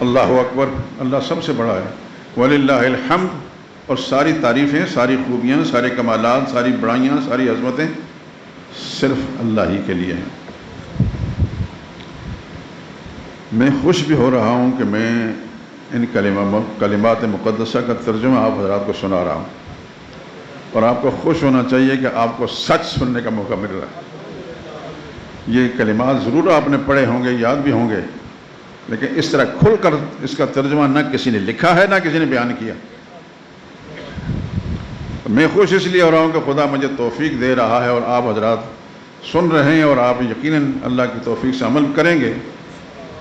اللہ اکبر، اللہ سب سے بڑا ہے، وللہ الحمد، اور ساری تعریفیں، ساری خوبیاں، سارے کمالات، ساری بڑائیاں، ساری عظمتیں صرف اللہ ہی کے لیے ہیں۔ میں خوش بھی ہو رہا ہوں کہ میں ان کلمات مقدسہ کا ترجمہ آپ حضرات کو سنا رہا ہوں، اور آپ کو خوش ہونا چاہیے کہ آپ کو سچ سننے کا موقع مل رہا ہے۔ یہ کلمات ضرور آپ نے پڑھے ہوں گے، یاد بھی ہوں گے، لیکن اس طرح کھل کر اس کا ترجمہ نہ کسی نے لکھا ہے، نہ کسی نے بیان کیا۔ میں خوش اس لیے ہو رہا ہوں کہ خدا مجھے توفیق دے رہا ہے، اور آپ حضرات سن رہے ہیں، اور آپ یقیناً اللہ کی توفیق سے عمل کریں گے،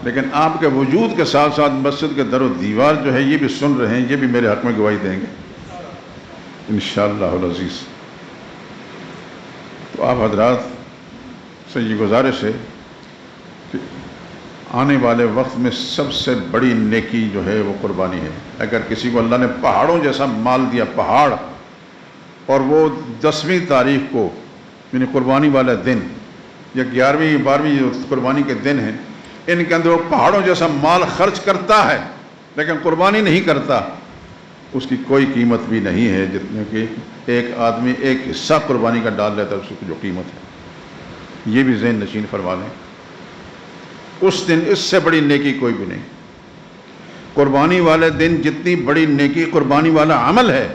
لیکن آپ کے وجود کے ساتھ ساتھ مسجد کے در و دیوار جو ہے یہ بھی سن رہے ہیں، یہ بھی میرے حق میں گواہی دیں گے انشاءاللہ العزیز۔ تو آپ حضرات سے یہ گزارش ہے کہ آنے والے وقت میں سب سے بڑی نیکی جو ہے وہ قربانی ہے۔ اگر کسی کو اللہ نے پہاڑوں جیسا مال دیا، پہاڑ، اور وہ 10ویں تاریخ کو یعنی قربانی والا دن، یا 11ویں 12ویں جو قربانی کے دن ہیں، ان کے اندر وہ پہاڑوں جیسا مال خرچ کرتا ہے لیکن قربانی نہیں کرتا، اس کی کوئی قیمت بھی نہیں ہے جتنے کہ ایک آدمی ایک حصہ قربانی کا ڈال لیتا ہے، اس کی جو قیمت ہے۔ یہ بھی ذہن نشین فرما لیں، اس دن اس سے بڑی نیکی کوئی بھی نہیں۔ قربانی والے دن جتنی بڑی نیکی قربانی والا عمل ہے،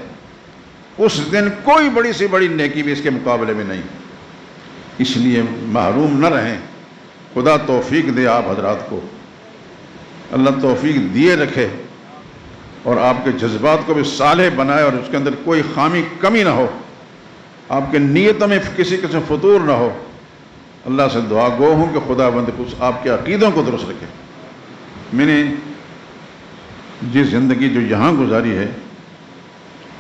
اس دن کوئی بڑی سی بڑی نیکی بھی اس کے مقابلے میں نہیں۔ اس لیے محروم نہ رہیں، خدا توفیق دے آپ حضرات کو، اللہ توفیق دیے رکھے، اور آپ کے جذبات کو بھی صالح بنائے، اور اس کے اندر کوئی خامی کمی نہ ہو، آپ کے نیتوں میں کسی قسم فطور نہ ہو۔ اللہ سے دعا گو ہوں کہ خدا بند آپ کے عقیدوں کو درست رکھے۔ میں نے جس زندگی جو یہاں گزاری ہے،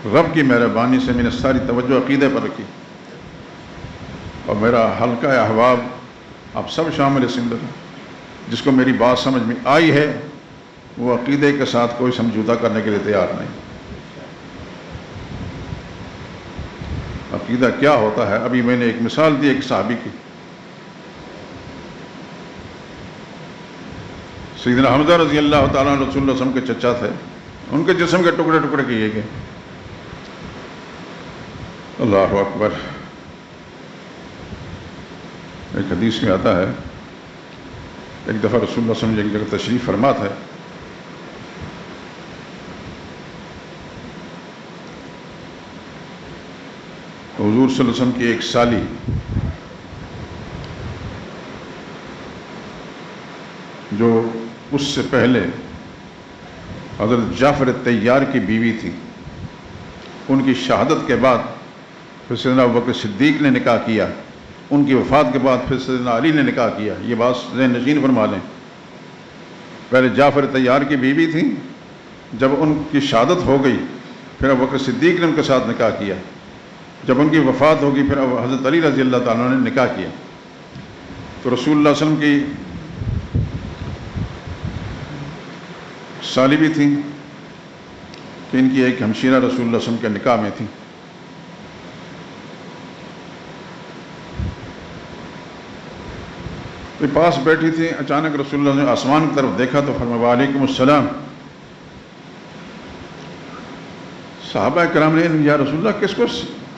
رب کی مہربانی سے میں نے ساری توجہ عقیدے پر رکھی، اور میرا حلقہ احباب آپ سب شامل اس اندر ہیں۔ جس کو میری بات سمجھ میں آئی ہے وہ عقیدے کے ساتھ کوئی سمجھوتا کرنے کے لیے تیار نہیں۔ عقیدہ کیا ہوتا ہے؟ ابھی میں نے ایک مثال دی ایک صحابی کی، سیدنا حمزہ رضی اللہ تعالیٰ عنہ رسول اللہ صلی اللہ علیہ وسلم کے چچا تھے، ان کے جسم کے ٹکڑے ٹکڑے کیے گئے۔ اللہ اکبر۔ ایک حدیث میں آتا ہے، ایک دفعہ رسول اللہ صلی اللہ علیہ وسلم ایک جگہ تشریف فرما تھے، حضور صلی اللہ علیہ وسلم کی ایک سالی جو اس سے پہلے حضرت جعفر طیار کی بیوی تھی، ان کی شہادت کے بعد پھر سیدنا ابوبکر صدیق نے نکاح کیا، ان کی وفات کے بعد پھر سیدنا علی نے نکاح کیا۔ یہ بات ذہن نشین فرما لیں، پہلے جعفر طیار کی بیوی تھی، جب ان کی شہادت ہو گئی پھر ابوبکر صدیق نے ان کے ساتھ نکاح کیا، جب ان کی وفات ہوگی پھر حضرت علی رضی اللہ تعالیٰ عنہ نے نکاح کیا۔ تو رسول اللہ صلی اللہ علیہ وسلم کی سالی بھی تھی کہ ان کی ایک ہمشیرہ رسول اللہ صلی اللہ علیہ وسلم کے نکاح میں تھی۔ تو پاس بیٹھی تھی، اچانک رسول اللہ نے آسمان کی طرف دیکھا تو فرمایا وعلیکم السلام۔ صحابہ کرام نے یا رسول اللہ کس کو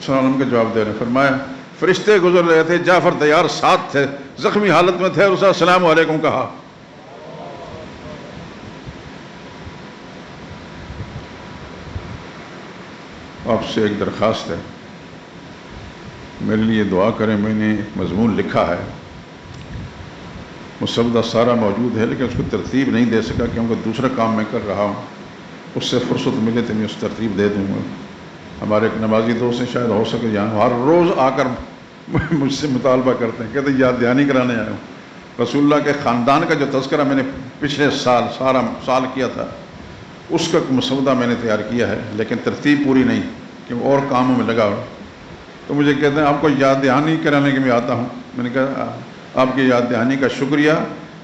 سلام کا جواب دے رہے ہیں؟ فرمایا فرشتے گزر رہے تھے، جعفر طیار ساتھ تھے، زخمی حالت میں تھے، اور اسے السلام علیکم کہا۔ آپ سے ایک درخواست ہے، میرے لیے دعا کریں۔ میں نے ایک مضمون لکھا ہے، مسودہ سارا موجود ہے، لیکن اس کو ترتیب نہیں دے سکا کیونکہ دوسرا کام میں کر رہا ہوں۔ اس سے فرصت ملے تو میں اس ترتیب دے دوں گا۔ ہمارے ایک نمازی دوست ہیں، شاید ہو سکے یہاں، ہر روز آ کر مجھ سے مطالبہ کرتے ہیں، کہتے ہیں یاد دہانی کرانے آئے ہوں۔ رسول اللہ کے خاندان کا جو تذکرہ میں نے پچھلے سارا سال کیا تھا، اس کا مسودہ میں نے تیار کیا ہے، لیکن ترتیب پوری نہیں کیونکہ اور کاموں میں لگا ہوا۔ تو مجھے کہتے ہیں آپ کو یاد دہانی کرانے کے میں آتا ہوں۔ میں نے کہا آپ کی یاد دہانی کا شکریہ،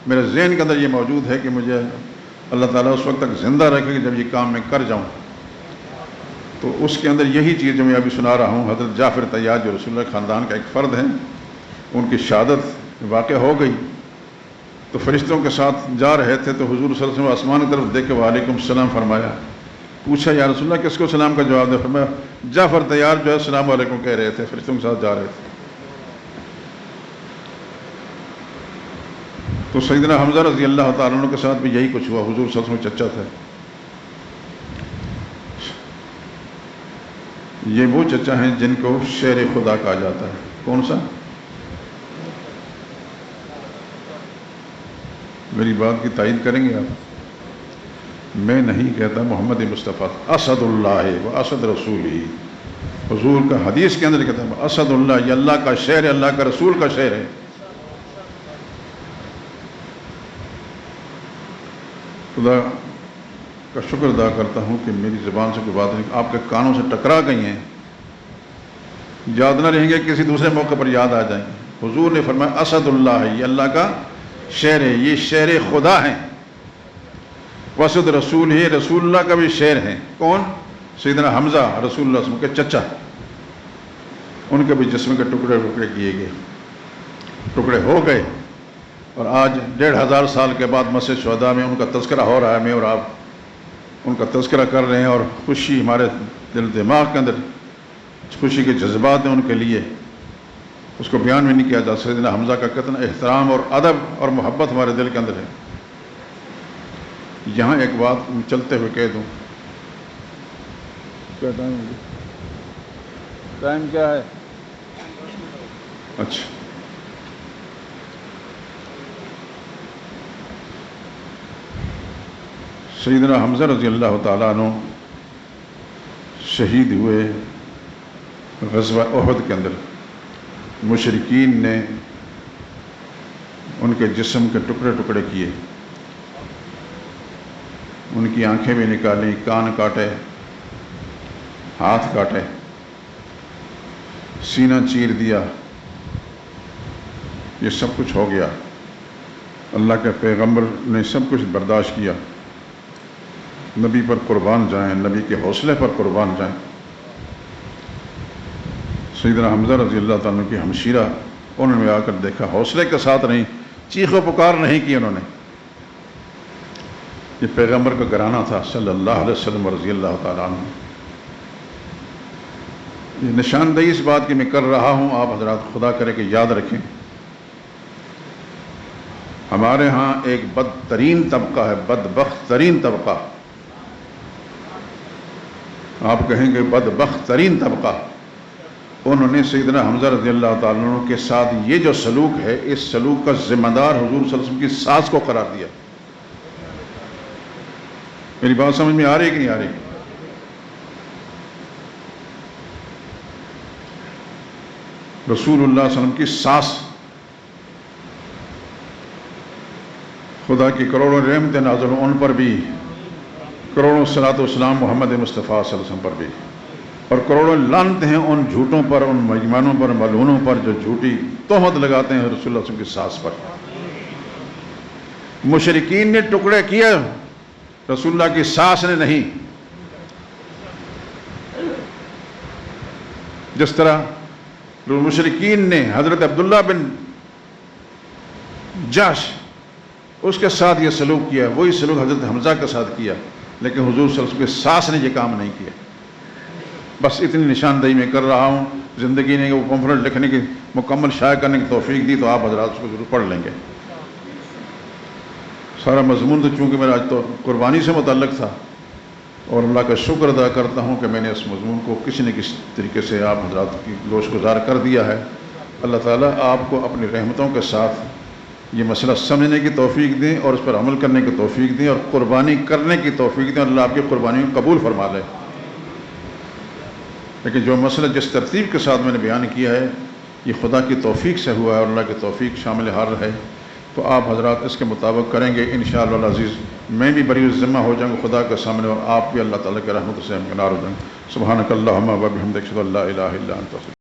میرے ذہن کے اندر یہ موجود ہے کہ مجھے اللہ تعالیٰ اس وقت تک زندہ رکھے کہ جب یہ کام میں کر جاؤں۔ تو اس کے اندر یہی چیز جو میں ابھی سنا رہا ہوں، حضرت جعفر طیار جو رسول اللہ خاندان کا ایک فرد ہے، ان کی شہادت واقع ہو گئی تو فرشتوں کے ساتھ جا رہے تھے، تو حضور صلی اللہ علیہ وسلم آسمان کی طرف دیکھ کے وعلیکم السلام فرمایا۔ پوچھا یا رسول اللہ کس کو سلام کا جواب دے؟ فرمایا جعفر طیار جو ہے السلام علیکم کہہ رہے تھے، فرشتوں کے ساتھ جا رہے تھے۔ تو سیدنا حمزہ رضی اللہ تعالیٰ عنہ کے ساتھ بھی یہی کچھ ہوا، حضور صلی اللہ علیہ وسلم چچا تھے۔ یہ وہ چچا ہیں جن کو شیر خدا کہا جاتا ہے۔ کون سا؟ میری بات کی تائید کریں گے آپ؟ میں نہیں کہتا، محمد مصطفیٰ اسد اللہ و اسد رسول ہی، حضور کا حدیث کے اندر کہتا ہے اسد اللہ، یہ اللہ کا شعر ہے، اللہ کا رسول کا شعر ہے۔ خدا کا شکر ادا کرتا ہوں کہ میری زبان سے کوئی بات نہیں، آپ کے کانوں سے ٹکرا گئی ہیں، یاد نہ رہیں گے، کسی دوسرے موقع پر یاد آ جائیں گے۔ حضور نے فرمایا اسد اللہ ہے، یہ اللہ کا شعر ہے، یہ شعر خدا ہیں۔ واسد رسول ہی، رسول اللہ کا بھی شعر ہیں۔ کون؟ سیدنا حمزہ رسول اللہ صلی اللہ علیہ وسلم کے چچا، ان کے بھی جسم کے ٹکڑے ٹکڑے کیے گئے، ٹکڑے ہو گئے، اور آج 1500 سال کے بعد مسجد شہداء میں ان کا تذکرہ ہو رہا ہے۔ میں اور آپ ان کا تذکرہ کر رہے ہیں، اور خوشی ہمارے دل دماغ کے اندر خوشی کے جذبات ہیں ان کے لیے، اس کو بیان میں نہیں کیا جا۔ سیدنا حمزہ کا کتنا احترام اور ادب اور محبت ہمارے دل کے اندر ہے۔ یہاں ایک بات چلتے ہوئے کہہ دوں، کیا ٹائم کیا ہے؟ اچھا، سیدنا حمزہ رضی اللہ تعالیٰ عنہ شہید ہوئے غزوہ احد کے اندر۔ مشرکین نے ان کے جسم کے ٹکڑے ٹکڑے کیے، ان کی آنکھیں بھی نکالیں، کان کاٹے، ہاتھ کاٹے، سینہ چیر دیا، یہ سب کچھ ہو گیا۔ اللہ کے پیغمبر نے سب کچھ برداشت کیا۔ نبی پر قربان جائیں، نبی کے حوصلے پر قربان جائیں۔ سیدنا حمزہ رضی اللہ تعالیٰ عنہ کی ہمشیرہ، انہوں نے آ کر دیکھا، حوصلے کے ساتھ نہیں، چیخ و پکار نہیں کی انہوں نے۔ یہ پیغمبر کا گھرانہ تھا صلی اللہ علیہ وسلم رضی اللہ تعالیٰ عنہ۔ یہ نشاندہی اس بات کی میں کر رہا ہوں، آپ حضرات خدا کرے کہ یاد رکھیں۔ ہمارے ہاں ایک بدترین طبقہ ہے، بدبخت ترین طبقہ، آپ کہیں گے بدبخت ترین طبقہ، انہوں نے سیدنا حمزہ رضی اللہ تعالیٰ عنہ کے ساتھ یہ جو سلوک ہے، اس سلوک کا ذمہ دار حضور صلی اللہ علیہ وسلم کی ساس کو قرار دیا۔ میری بات سمجھ میں آ رہی ہے کہ نہیں آ رہی؟ رسول اللہ صلی اللہ علیہ وسلم کی ساس، خدا کی کروڑوں رحمتیں نازل ہوں ان پر بھی، کروڑوں صلاۃ و سلام محمد مصطفیٰ صلی اللہ علیہ وسلم پر بھی، اور کروڑوں لعنتیں ہیں ان جھوٹوں پر، ان مجمانوں پر، ملعونوں پر جو جھوٹی تہمت لگاتے ہیں رسول اللہ صلی اللہ علیہ وسلم کی ساس پر۔ مشرکین نے ٹکڑے کیے، رسول اللہ کی ساس نے نہیں۔ جس طرح مشرکین نے حضرت عبداللہ بن جاش اس کے ساتھ یہ سلوک کیا، وہی سلوک حضرت حمزہ کے ساتھ کیا، لیکن حضور صلی اللہ علیہ وسلم کی ساس نے یہ کام نہیں کیا۔ بس اتنی نشاندہی میں کر رہا ہوں، زندگی نے وہ پمفلٹ لکھنے کی مکمل شائع کرنے کی توفیق دی تو آپ حضرات اس کو ضرور پڑھ لیں گے۔ سارا مضمون تو چونکہ میرا آج تو قربانی سے متعلق تھا، اور اللہ کا شکر ادا کرتا ہوں کہ میں نے اس مضمون کو کسی نہ کسی طریقے سے آپ حضرات کی گوش گزار کر دیا ہے۔ اللہ تعالیٰ آپ کو اپنی رحمتوں کے ساتھ یہ مسئلہ سمجھنے کی توفیق دیں اور اس پر عمل کرنے کی توفیق دیں اور قربانی کرنے کی توفیق دیں، اللہ آپ کی قربانی کو قبول فرما لے۔ لیکن جو مسئلہ جس ترتیب کے ساتھ میں نے بیان کیا ہے، یہ خدا کی توفیق سے ہوا ہے اور اللہ کی توفیق شامل حال ہے، تو آپ حضرات اس کے مطابق کریں گے انشاءاللہ العزیز۔ میں بھی بری ذمہ ہو جاؤں گا خدا کے سامنے، اور آپ بھی اللہ تعالیٰ کے رحمت سے ہمکنار ہو جائیں گے۔ سبحانک اللہم و بحمدک، اشہد ان لا الہ الا انت۔